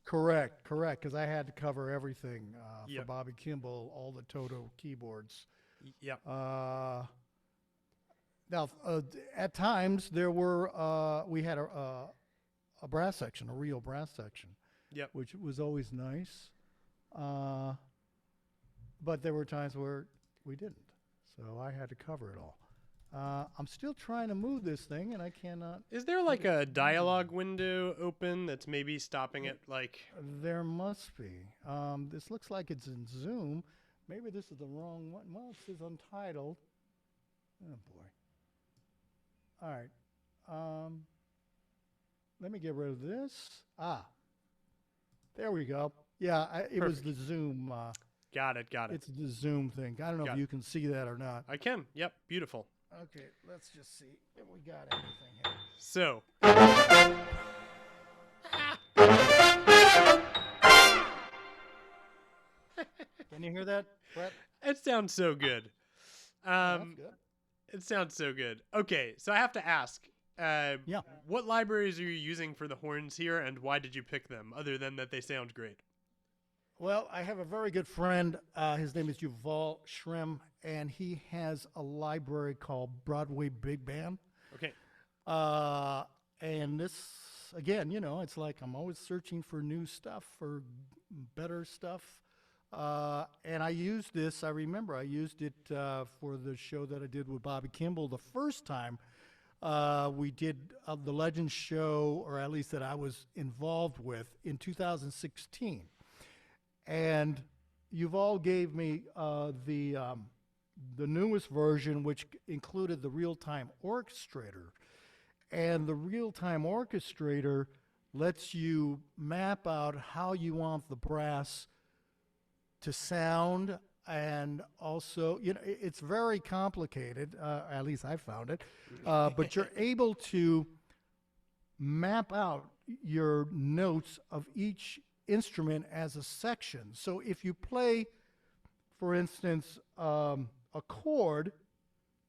Correct, because I had to cover everything for Yep. Bobby Kimball, all the Toto keyboards. Yep. Now, at times there were we had a brass section, a real brass section, Yep. which was always nice. But there were times where we didn't, so I had to cover it all. I'm still trying to move this thing, and I cannot. Is there like a dialogue window open that's maybe stopping it? Like, There must be. This looks like it's in Zoom. Maybe this is the wrong one. Well, it says untitled. Oh boy. All right. Let me get rid of this. There we go. Yeah, it was the Zoom. got it. It's the Zoom thing. I don't know if you can see that or not. I can. Yep. Beautiful. Okay, let's just see if we got everything here. So. Can you hear that, Brett? It sounds so good. That's good. It sounds so good. Okay, so I have to ask. Yeah. What libraries are you using for the horns here, and why did you pick them, other than that they sound great? Well, I have a very good friend. His name is Yuval Shrem, and he has a library called Broadway Big Bam. Okay. And this, again, it's like I'm always searching for new stuff, for better stuff. And I used this. I remember I used it for the show that I did with Bobby Kimball the first time we did the Legends show, or at least that I was involved with, in 2016. And Yuval gave me the newest version, which included the real-time orchestrator. And the real-time orchestrator lets you map out how you want the brass to sound, and also, it's very complicated, at least I found it, but you're able to map out your notes of each instrument as a section. So if you play, for instance, a chord,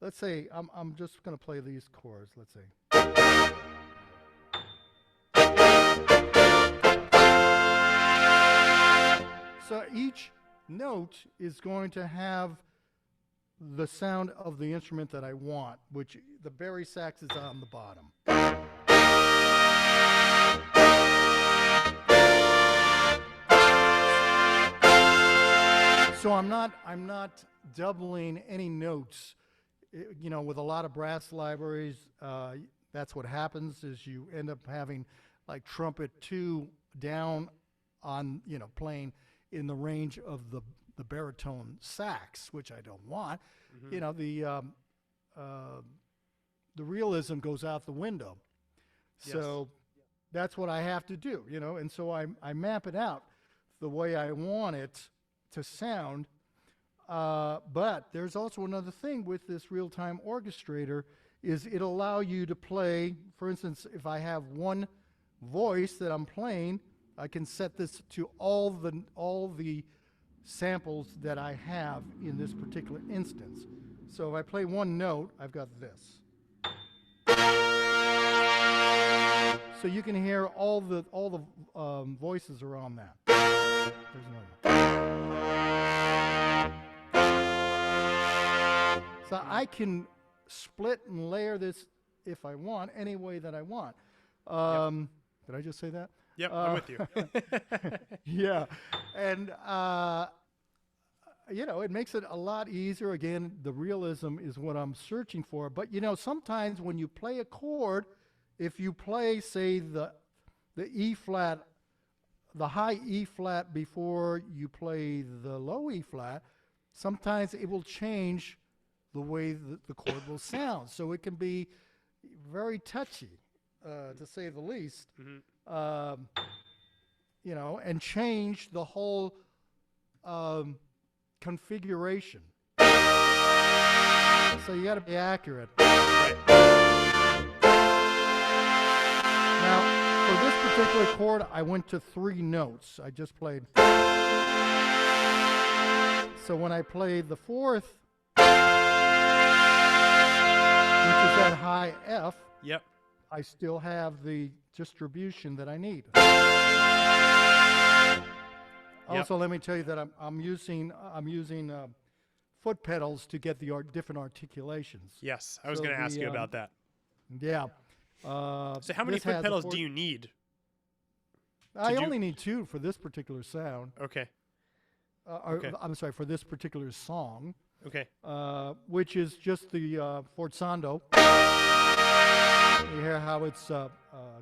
let's say, I'm just going to play these chords, let's say. So each note is going to have the sound of the instrument that I want, which the bari sax is on the bottom. So I'm not doubling any notes. With a lot of brass libraries, that's what happens, is you end up having like trumpet 2 down on, playing in the range of the baritone sax, which I don't want. Mm-hmm. The realism goes out the window. So that's what I have to do, and so I map it out the way I want it to sound. But there's also another thing with this real-time orchestrator is it allow you to play, for instance, if I have one voice that I'm playing, I can set this to all the samples that I have in this particular instance. So if I play one note, I've got this. So you can hear all the voices are on that. There's another. So I can split and layer this if I want, any way that I want. Did I just say that? Yep, I'm with you. Yeah, and it makes it a lot easier. Again, the realism is what I'm searching for. But sometimes when you play a chord, if you play, say, the E flat, the high E flat before you play the low E flat, sometimes it will change the way the chord will sound. So it can be very touchy, to say the least. And change the whole configuration. So you got to be accurate. Now, for this particular chord, I went to 3 notes. I just played. So when I play the 4th, which is that high F, I still have the distribution that I need. Also, let me tell you that I'm using foot pedals to get the different articulations. Yes, I was going to ask you about that. Yeah. So how many foot pedals do you need? I only need 2 for this particular sound. Okay. I'm sorry, for this particular song. Okay. Which is just the forzando. You hear how it's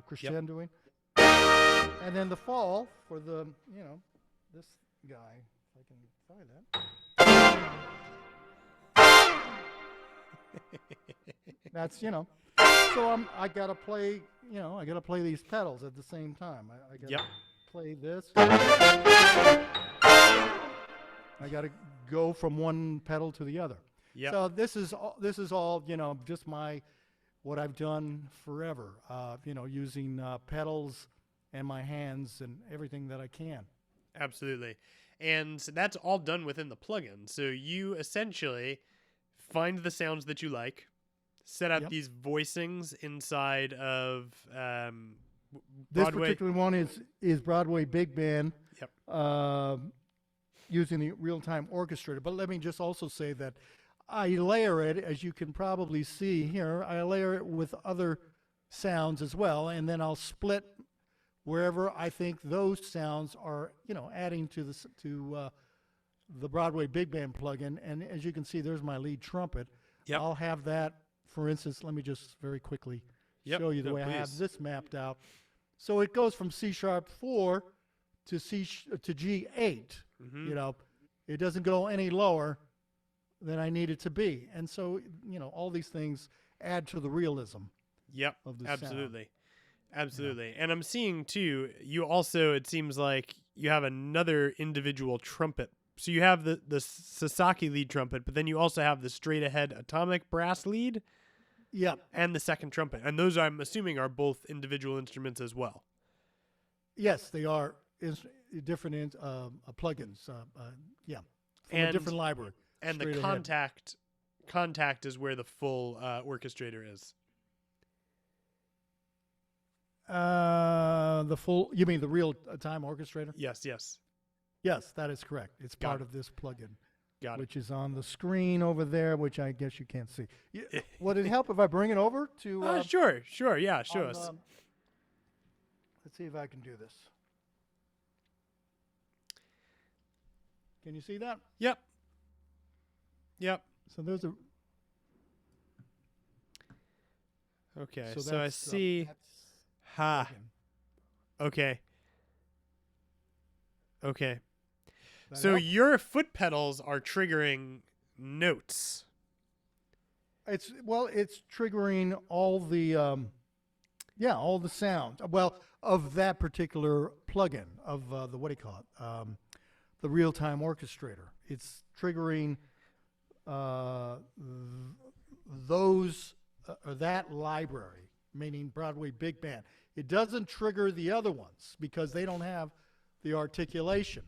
crescendoing. And then the fall for the, this guy, if I can find that. That's, so I got to play, I got to play these pedals at the same time. I got to play this. I got to go from one pedal to the other. So this is all, just what I've done forever, using pedals and my hands and everything that I can. Absolutely. And that's all done within the plugin. So you essentially find the sounds that you like, set up these voicings inside of this Broadway. Particular one is Broadway Big Bam, using the real-time orchestrator. But let me just also say that I layer it, as you can probably see here, I layer it with other sounds as well, and then I'll split wherever I think those sounds are, adding to the Broadway Big Bam plugin. And as you can see, there's my lead trumpet. I'll have that, for instance, let me just very quickly show you the way I have this mapped out. So it goes from C#4 to G8. It doesn't go any lower than I need it to be. And so, all these things add to the realism of the absolutely. sound. Absolutely. And I'm seeing, too, you also, it seems like you have another individual trumpet. So you have the Sasaki lead trumpet, but then you also have the straight-ahead atomic brass lead and the second trumpet. And those, I'm assuming, are both individual instruments as well. Yes, they are different plugins. From a different library. And the contact is where the full orchestrator is. You mean the real-time orchestrator? Yes. Yes, that is correct. It's part of this plugin, Got which is on the screen over there, which I guess you can't see. Would it help if I bring it over to? Sure. Yeah, show us. Let's see if I can do this. Can you see that? Yep. So there's a. Okay, so I see. Okay. So your foot pedals are triggering notes. It's triggering all the Yeah, all the sounds. Well, of that particular plugin of the what do you call it? The real-time orchestrator. It's triggering those or that library, meaning Broadway Big Bam. It doesn't trigger the other ones because they don't have the articulation.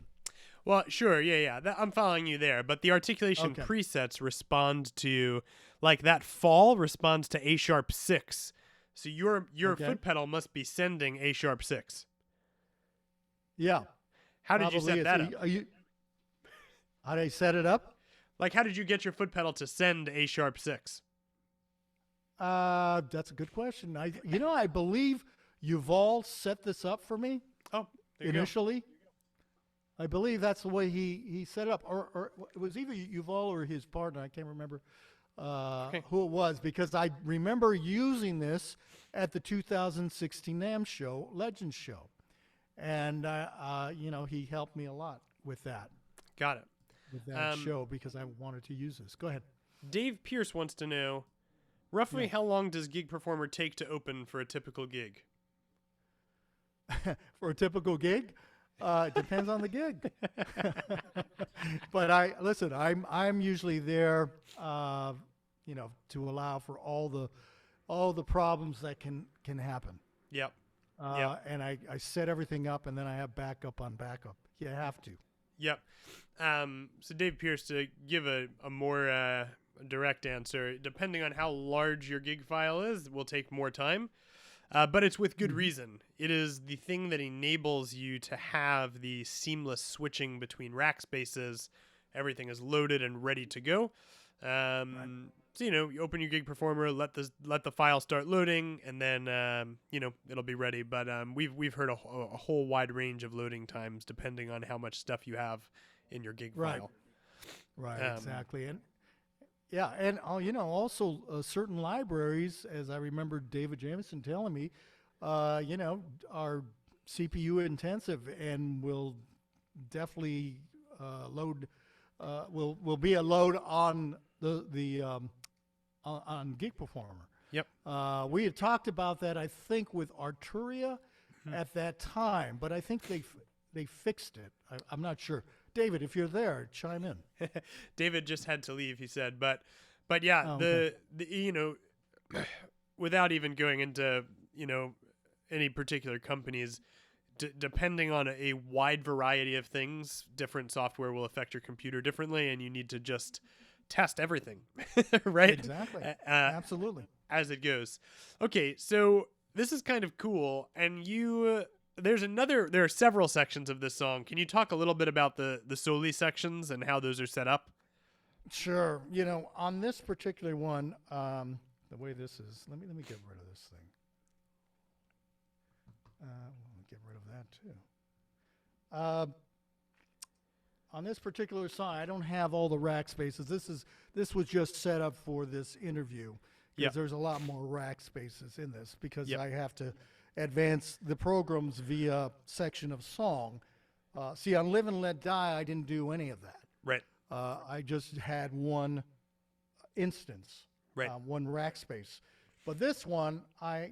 Well, sure, yeah. I'm following you there, but the articulation Okay. presets respond to, like, that fall responds to A sharp 6. So your Okay. foot pedal must be sending A sharp 6. Yeah. How did you set that up? How did I set it up? Like, how did you get your foot pedal to send A sharp 6? That's a good question. I believe Yuval set this up for me Oh, there you go. initially. I believe that's the way he set it up, or it was either Yuval or his partner. I can't remember who it was because I remember using this at the 2016 NAMM show, Legends show, and he helped me a lot with that. Got it. With that show because I wanted to use this. Go ahead. Dave Pierce wants to know, roughly how long does Gig Performer take to open for a typical gig? For a typical gig, it depends on the gig. But I'm usually there, to allow for all the problems that can happen. Yep. And I set everything up, and then I have backup on backup. You have to. Yep. So Dave Pierce, to give a more direct answer, depending on how large your gig file is, will take more time. But it's with good reason. It is the thing that enables you to have the seamless switching between rack spaces. Everything is loaded and ready to go. So you open your Gig Performer, let the file start loading, and then it'll be ready. But we've heard a whole wide range of loading times depending on how much stuff you have in your gig file. Right, exactly. And also certain libraries, as I remember David Jameson telling me, are CPU intensive and will definitely load will be a load on on Gig Performer. Yep. We had talked about that, I think, with Arturia at that time, but I think they fixed it. I'm not sure. David, if you're there, chime in. David just had to leave, he said, but yeah, okay. the without even going into any particular companies, depending on a wide variety of things, different software will affect your computer differently, and you need to just test everything, right? Exactly. Absolutely. As it goes. Okay, so this is kind of cool, and there are several sections of this song. Can you talk a little bit about the soli sections and how those are set up? Sure. On this particular one, the way this is, let me get rid of this thing. Get rid of that too. On this particular song, I don't have all the rack spaces. This was just set up for this interview because there's a lot more rack spaces in this because I have to advance the programs via section of song. See, on Live and Let Die, I didn't do any of that. Right. I just had one instance, one rack space. But this one, I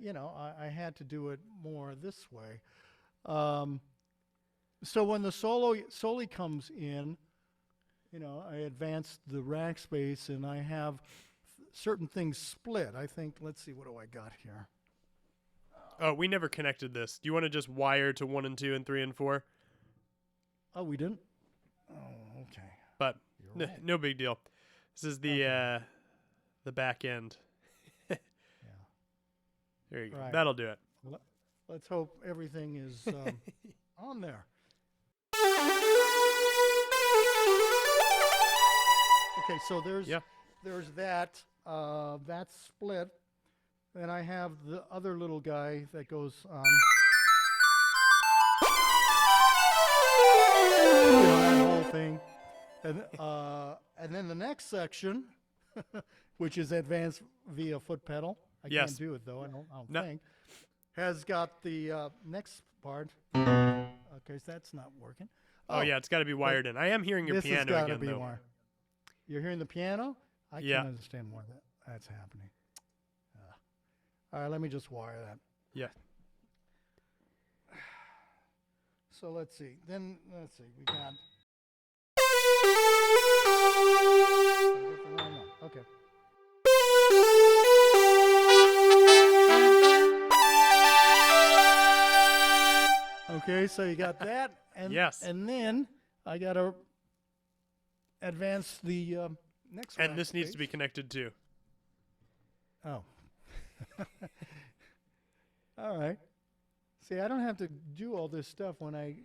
had to do it more this way. So when the soli comes in, I advance the rack space and I have certain things split. I think, let's see, what do I got here? Oh, we never connected this. Do you want to just wire to 1 and 2 and 3 and 4? Oh, we didn't? Oh, okay. But Right. no big deal. This is the back end. There you go. Right. That'll do it. Let's hope everything is on there. Okay, so there's that split. Then I have the other little guy that goes on. That whole thing. And then the next section, which is advanced via foot pedal. I can't do it, though. I don't think. Has got the next part. Okay, so that's not working. Oh yeah, it's got to be wired in. I am hearing your piano again, This has got to be though. wired. You're hearing the piano? I can't understand why that's happening. All right, let me just wire that. Yeah. So let's see. Then let's see. We got. Okay. Okay, so you got that, and Yes. and then I gotta advance the next. And rack this needs to be space. connected too. Oh. All right. See, I don't have to do all this stuff when I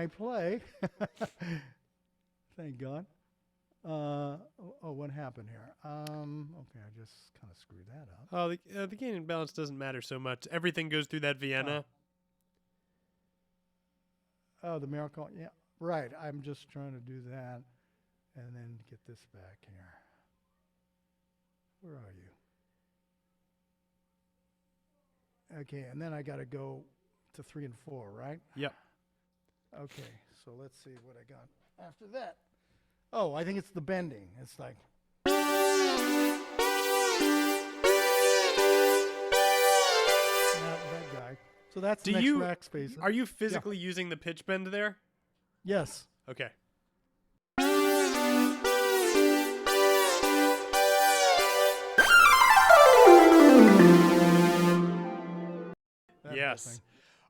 play. Thank God. What happened here? Okay, I just kind of screwed that up. Oh, the gain and balance doesn't matter so much. Everything goes through that Vienna. Oh, the miracle. Yeah, right. I'm just trying to do that, and then get this back here. Where are you? Okay, and then I got to go to 3 and 4, right? Yep. Okay, so let's see what I got after that. Oh, I think it's the bending. It's like. That guy. So that's the next rack space. Are you physically using the pitch bend there? Yes. Okay. Yes.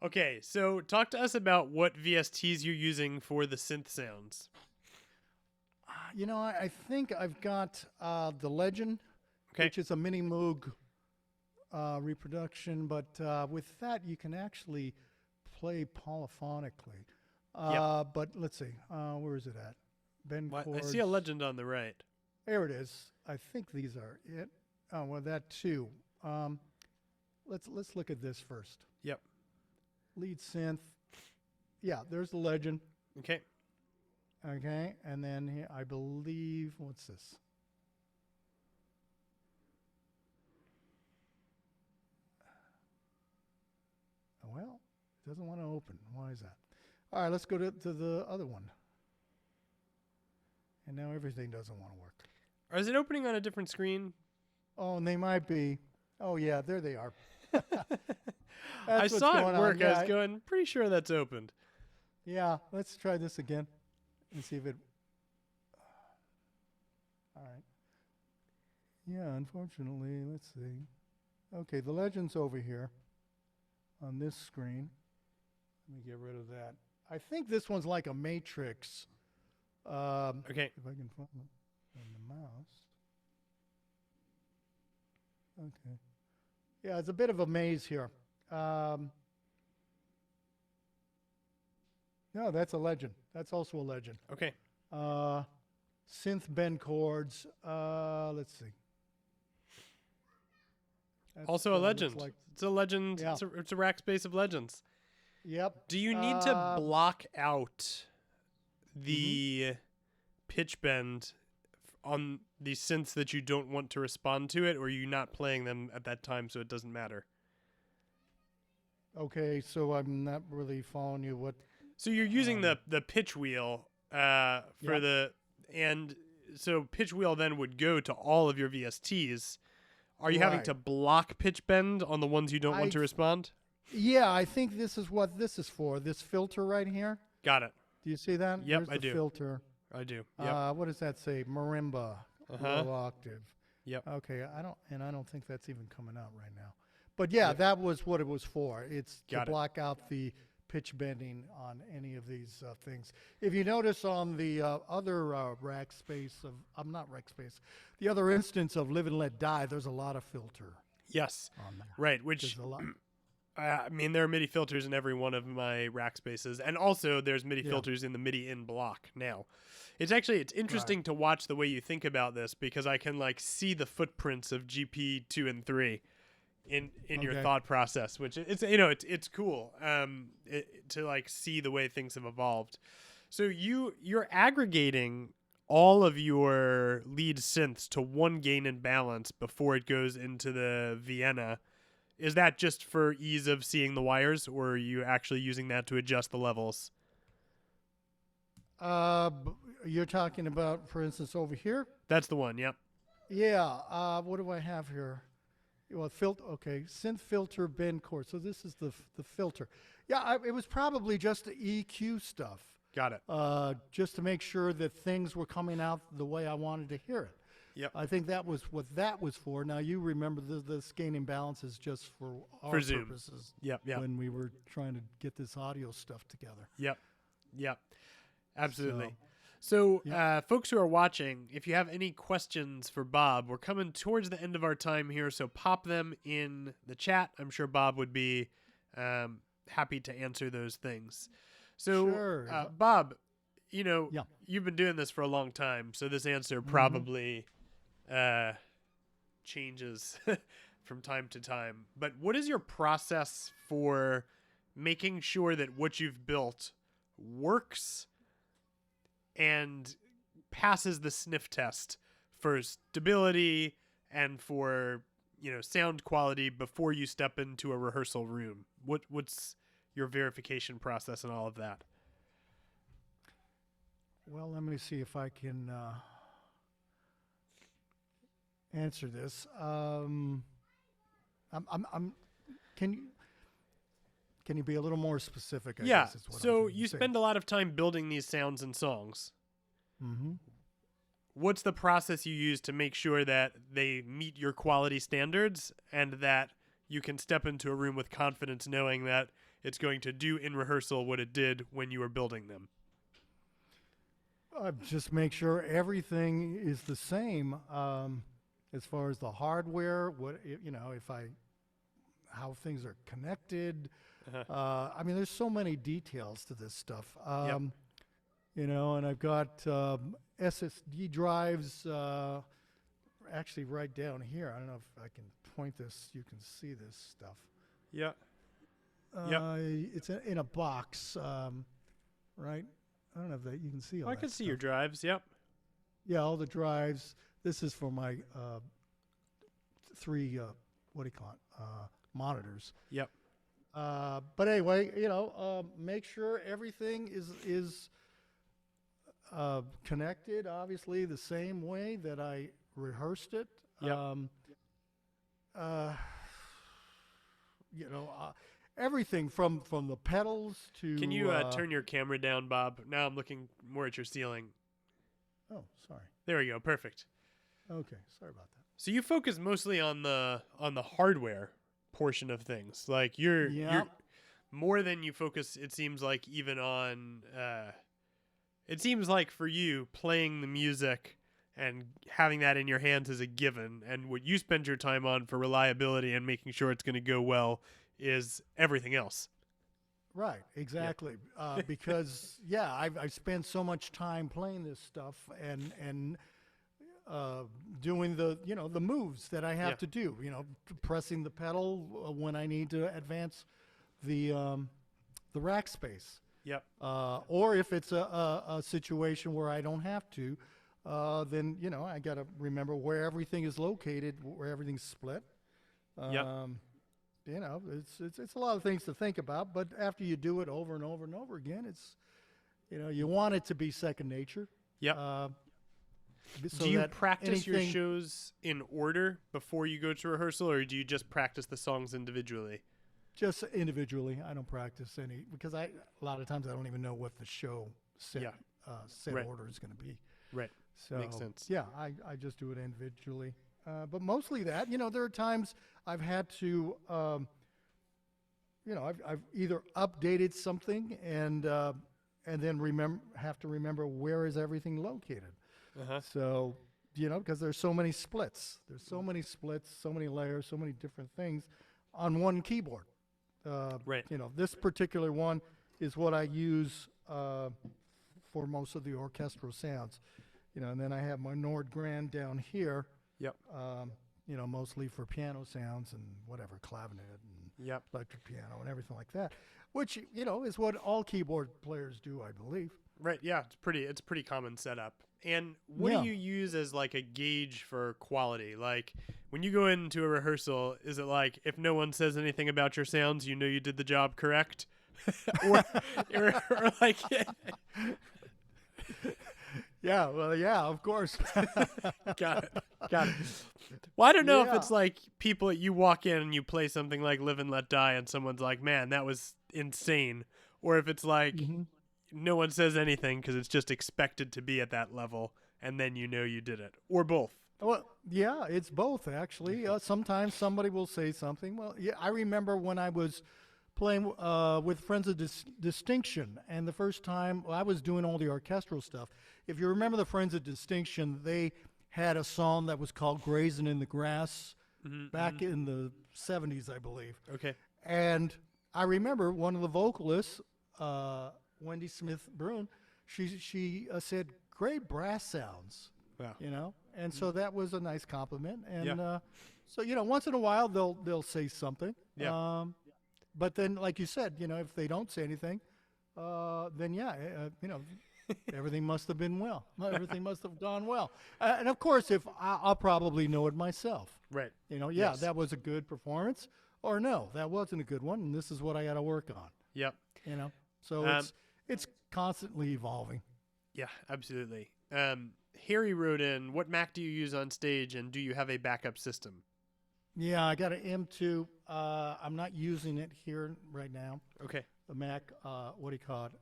Okay, so talk to us about what VSTs you're using for the synth sounds. You know, I think I've got the Legend, Okay. which is a mini Moog reproduction, but with that you can actually play polyphonically. But let's see, where is it at? Bend What? I chords. see a Legend on the right. There it is. I think these are it. Oh, well, that too. Let's look at this first. Yep. Lead synth. Yeah, there's the Legend. Okay. Okay, and then here, I believe, what's this? Well, it doesn't want to open. Why is that? All right, let's go to the other one. And now everything doesn't want to work. Or is it opening on a different screen? Oh, and they might be. Oh, yeah, there they are. I saw it work. Yeah, I was going, pretty sure that's opened. Yeah, let's try this again and see if it. All right. Yeah, unfortunately, let's see. Okay, the Legend's over here on this screen. Let me get rid of that. I think this one's like a matrix. Okay. If I can find it on the mouse. Okay. Yeah, it's a bit of a maze here. No, that's a Legend. That's also a Legend. Okay. Synth bend chords. Let's see. That's, Also a Legend. looks like- It's a Legend. Yeah. It's a rack space of Legends. Yep. Do you need to block out the pitch bend on the synths that you don't want to respond to it, or are you not playing them at that time so it doesn't matter? Okay, so I'm not really following you. What? So you're using the pitch wheel for Yep. the, and so pitch wheel then would go to all of your VSTs. Are you having Right. to block pitch bend on the ones you don't want to respond? Yeah, I think this is what this is for. This filter right here. Got it. Do you see that? Yep, There's I the do. Filter. I do. Yep. What does that say? Marimba, low octave. Yep. Okay, I don't think that's even coming out right now. But yeah, that was what it was for. It's Got to it. block out the pitch bending on any of these things. If you notice on the other rack space of, not rack space, the other instance of Live and Let Die, there's a lot of filter Yes. on that. Right. Which There's a lot. I mean, there are MIDI filters in every one of my rack spaces, and also there's MIDI Yeah. filters in the MIDI in block now. It's interesting to watch the way you think about this, because I can like see the footprints of GP 2 and 3 in your Okay. thought process, which it's cool to like see the way things have evolved. So you're aggregating all of your lead synths to one gain and balance before it goes into the Vienna. Is that just for ease of seeing the wires, or are you actually using that to adjust the levels? You're talking about, for instance, over here? That's the one, yep. Yeah. What do I have here? synth filter, bend chord. So this is the filter. Yeah, it was probably just the EQ stuff. Got it. Just to make sure that things were coming out the way I wanted to hear it. Yep. I think that was what that was for. Now you remember this gain and balance is just for our purposes. Yep. When we were trying to get this audio stuff together. Yep. Absolutely. So, folks who are watching, if you have any questions for Bob, we're coming towards the end of our time here, so pop them in the chat. I'm sure Bob would be happy to answer those things. So, sure. Bob, you've been doing this for a long time, so this answer probably changes from time to time. But what is your process for making sure that what you've built works and passes the sniff test for stability and for sound quality before you step into a rehearsal room? What's your verification process and all of that? Well, let me see if I can answer this. Can you be a little more specific? I guess is what So I'm you spend a lot of time building these sounds and songs. Mm-hmm. What's the process you use to make sure that they meet your quality standards and that you can step into a room with confidence knowing that it's going to do in rehearsal what it did when you were building them? Just make sure everything is the same as far as the hardware. How things are connected. I mean, there's so many details to this stuff. And I've got SSD drives actually right down here. I don't know if I can point this. You can see this stuff. Yeah. It's in a box, right? I don't know if that you can see all I that can see stuff. your drives. Yep. Yeah, all the drives. This is for my 3 monitors. Yep. But anyway, make sure everything is connected, obviously the same way that I rehearsed it. Yep. Everything from the pedals to. Can you turn your camera down, Bob? Now I'm looking more at your ceiling. Oh, sorry. There we go. Perfect. Okay, sorry about that. So you focus mostly on the hardware portion of things. Like you're more than you focus, it seems like, even on it seems like for you playing the music and having that in your hands is a given, and what you spend your time on for reliability and making sure it's going to go well is everything else. Right, exactly. Because I've spent so much time playing this stuff and doing the moves that I have to do. Pressing the pedal when I need to advance the rack space. Yep. Or if it's a situation where I don't have to, then I got to remember where everything is located, where everything's split. It's a lot of things to think about, but after you do it over and over and over again, it's you want it to be second nature. Yep. So do you practice your shows in order before you go to rehearsal, or do you just practice the songs individually? Just individually. I don't practice any because a lot of times I don't even know what the show set order is going to be. Right. So makes sense. Yeah, I just do it individually. But mostly that, there are times I've had to, I've either updated something and then have to remember where is everything located. So, because there's so many splits. There's so many splits, so many layers, so many different things on one keyboard. Right. This particular one is what I use for most of the orchestral sounds. And then I have my Nord Grand down here. Yep. Mostly for piano sounds and whatever, clavinet and Yep. electric piano and everything like that, which, is what all keyboard players do, I believe. Right. Yeah. It's a pretty common setup. And what do you use as like a gauge for quality? Like when you go into a rehearsal, is it like if no one says anything about your sounds, you did the job correct? or like Yeah, well, yeah, of course. Got it. Well, I don't know if Yeah. it's like people, you walk in and you play something like Live and Let Die and someone's like, man, that was insane. Or if it's like Hmm. no one says anything because it's just expected to be at that level and then you know you did it. Or both. Well, yeah, it's both actually. Sometimes somebody will say something. Well, yeah, I remember when I was playing with Friends of Distinction, and the first time I was doing all the orchestral stuff. If you remember the Friends of Distinction, they had a song that was called "Grazing in the Grass" back in the '70s, I believe. Okay. And I remember one of the vocalists, Wendy Smith Brune, she said, "Great brass sounds." Wow. You know, and so that was a nice compliment. And Yeah. so once in a while they'll say something. Yeah. But then, like you said, if they don't say anything, then everything must have been well. Everything must have gone well. And of course, if I'll probably know it myself. Right. Yeah, that was a good performance, or no, that wasn't a good one, and this is what I got to work on. Yep. So it's constantly evolving. Yeah, absolutely. Harry wrote in, what Mac do you use on stage and do you have a backup system? Yeah, I got an M2. I'm not using it here right now. Okay. A Mac, what do you call it?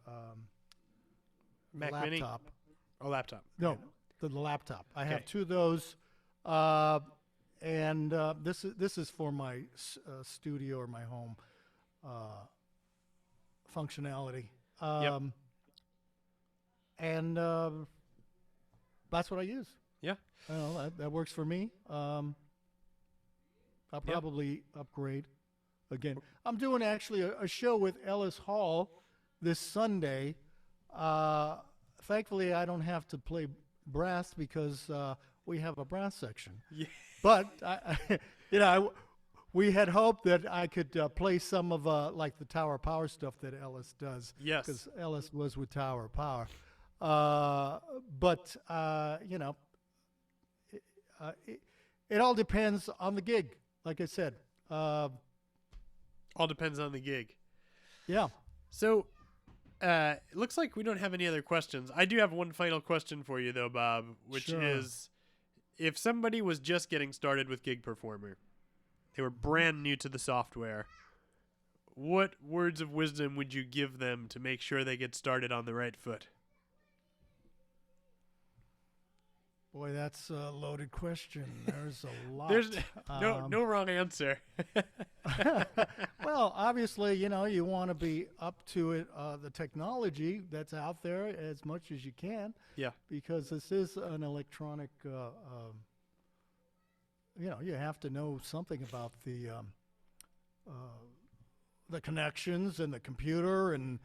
Mac laptop. Mini? Oh, laptop. No, the laptop. I have Okay. two of those, and this is for my studio or my home functionality. Yep. And that's what I use. Yeah. That works for me. I'll probably upgrade again. I'm doing actually a show with Ellis Hall this Sunday. Thankfully, I don't have to play brass because we have a brass section. Yeah. But we had hoped that I could play some of like the Tower of Power stuff that Ellis does. Yes. Because Ellis was with Tower of Power. But it all depends on the gig. Like I said, All depends on the gig. yeah. So, it looks like we don't have any other questions. I do have one final question for you, though, Bob, which Sure. is, if somebody was just getting started with Gig Performer, they were brand new to the software, what words of wisdom would you give them to make sure they get started on the right foot? Boy, that's a loaded question. There's a lot. There's no wrong answer. Well, obviously, you want to be up to it, the technology that's out there as much as you can. Yeah. Because this is an electronic, you have to know something about the connections and the computer and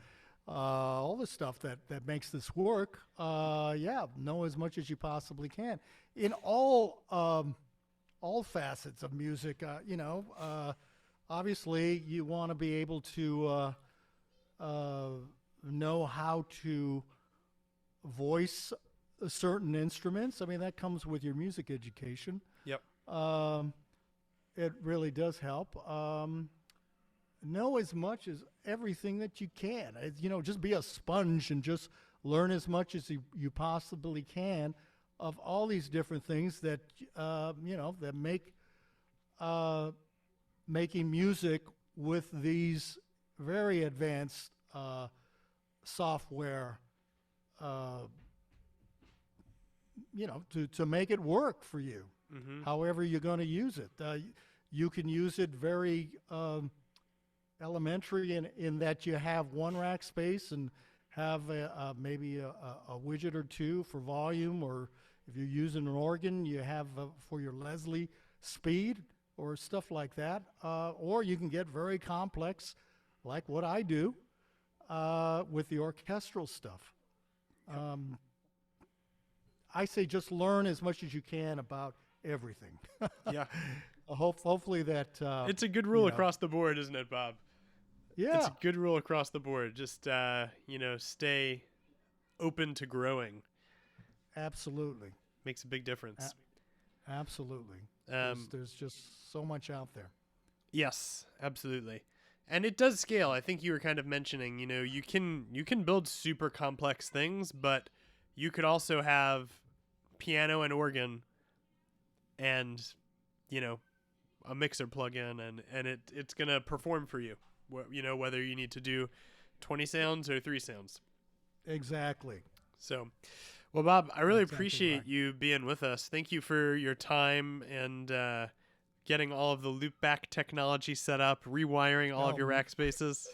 all the stuff that makes this work. Know as much as you possibly can in all facets of music. Obviously, you want to be able to know how to voice certain instruments. I mean, that comes with your music education. Yep. It really does help. Know as much as everything that you can. Just be a sponge and just learn as much as you possibly can of all these different things that that make making music with these very advanced software. To make it work for you. Mm-hmm. However you're going to use it. You can use it very elementary in that you have one rack space and have maybe a widget or two for volume, or if you're using an organ, you have for your Leslie speed or stuff like that. Or you can get very complex, like what I do with the orchestral stuff. I say just learn as much as you can about everything. Yeah. Hopefully that... it's a good rule across the board, isn't it, Bob? Yeah. It's a good rule across the board. Just, stay open to growing. Absolutely. Makes a big difference. Absolutely. There's just so much out there. Yes, absolutely. And it does scale. I think you were kind of mentioning, you can build super complex things, but you could also have piano and organ and a mixer plug-in, and it's gonna perform for you. Whether you need to do 20 sounds or 3 sounds. Exactly. So, well, Bob, I really Exactly appreciate right. you being with us. Thank you for your time and getting all of the loopback technology set up, rewiring all of your rack spaces.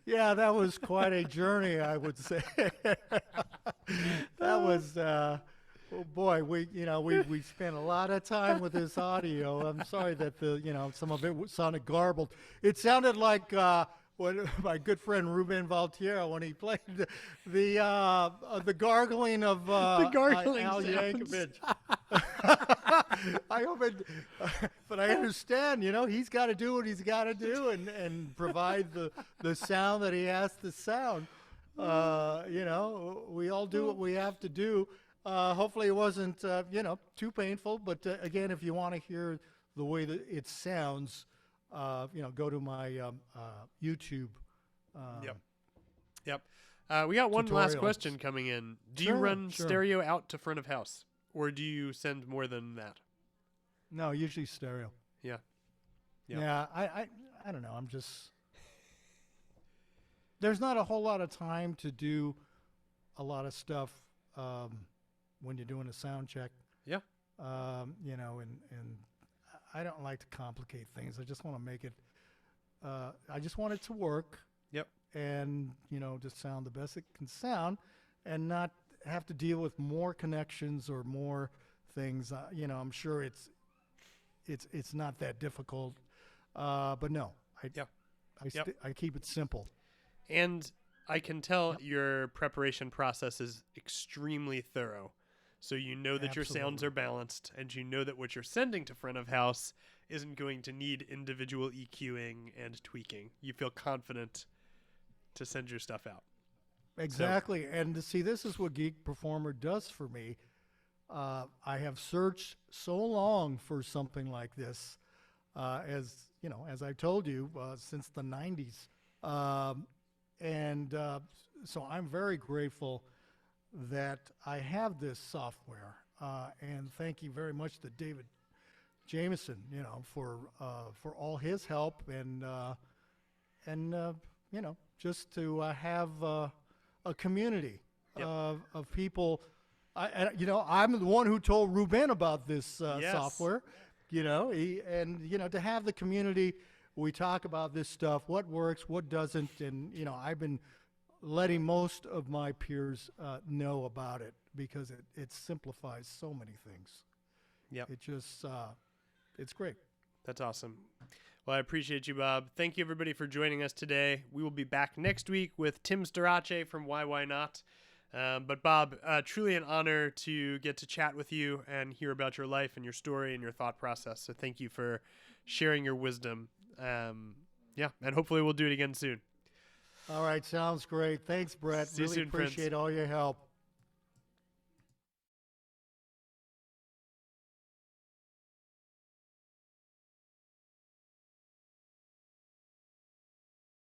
Yeah, that was quite a journey, I would say. That was, oh boy, we spent a lot of time with this audio. I'm sorry that some of it sounded garbled. It sounded like when my good friend Ruben Valtiero, when he played the gargling of The gargling Al sounds. Yankovic. I hope it, but I understand. He's got to do what he's got to do and provide the sound that he has to sound. We all do what we have to do. Hopefully, it wasn't too painful. But again, if you want to hear the way that it sounds, go to my YouTube. Yep. We got one last Tutorials. question coming in. Do you Sure, run sure. stereo out to front of house, or do you send more than that? No, usually stereo. Yeah. Yeah. Yeah, I don't know. I'm just there's not a whole lot of time to do a lot of stuff when you're doing a sound check. Yeah. And I don't like to complicate things. I just want to make it. I just want it to work. Yep. And just sound the best it can sound, and not have to deal with more connections or more things. I'm sure it's not that difficult. But no, I keep it simple. And I can tell your preparation process is extremely thorough. So you know that your sounds Absolutely. are balanced, and you know that what you're sending to front of house isn't going to need individual EQing and tweaking. You feel confident to send your stuff out. Exactly. And to see, this is what Geek Performer does for me. I have searched so long for something like this, as I told you, since the 90s. So I'm very grateful that I have this software. And thank you very much to David Jameson, for all his help and just to have a community of people. I'm the one who told Ruben about this Yes. software. To have the community, we talk about this stuff, what works, what doesn't, and I've been letting most of my peers know about it because it simplifies so many things. Yep. It just it's great. That's awesome. Well, I appreciate you, Bob. Thank you, everybody, for joining us today. We will be back next week with Tim Starace from Why Not. But Bob, truly an honor to get to chat with you and hear about your life and your story and your thought process. So thank you for sharing your wisdom. And hopefully we'll do it again soon. All right, sounds great. Thanks, Brett. See you Really soon, friends. appreciate all your help.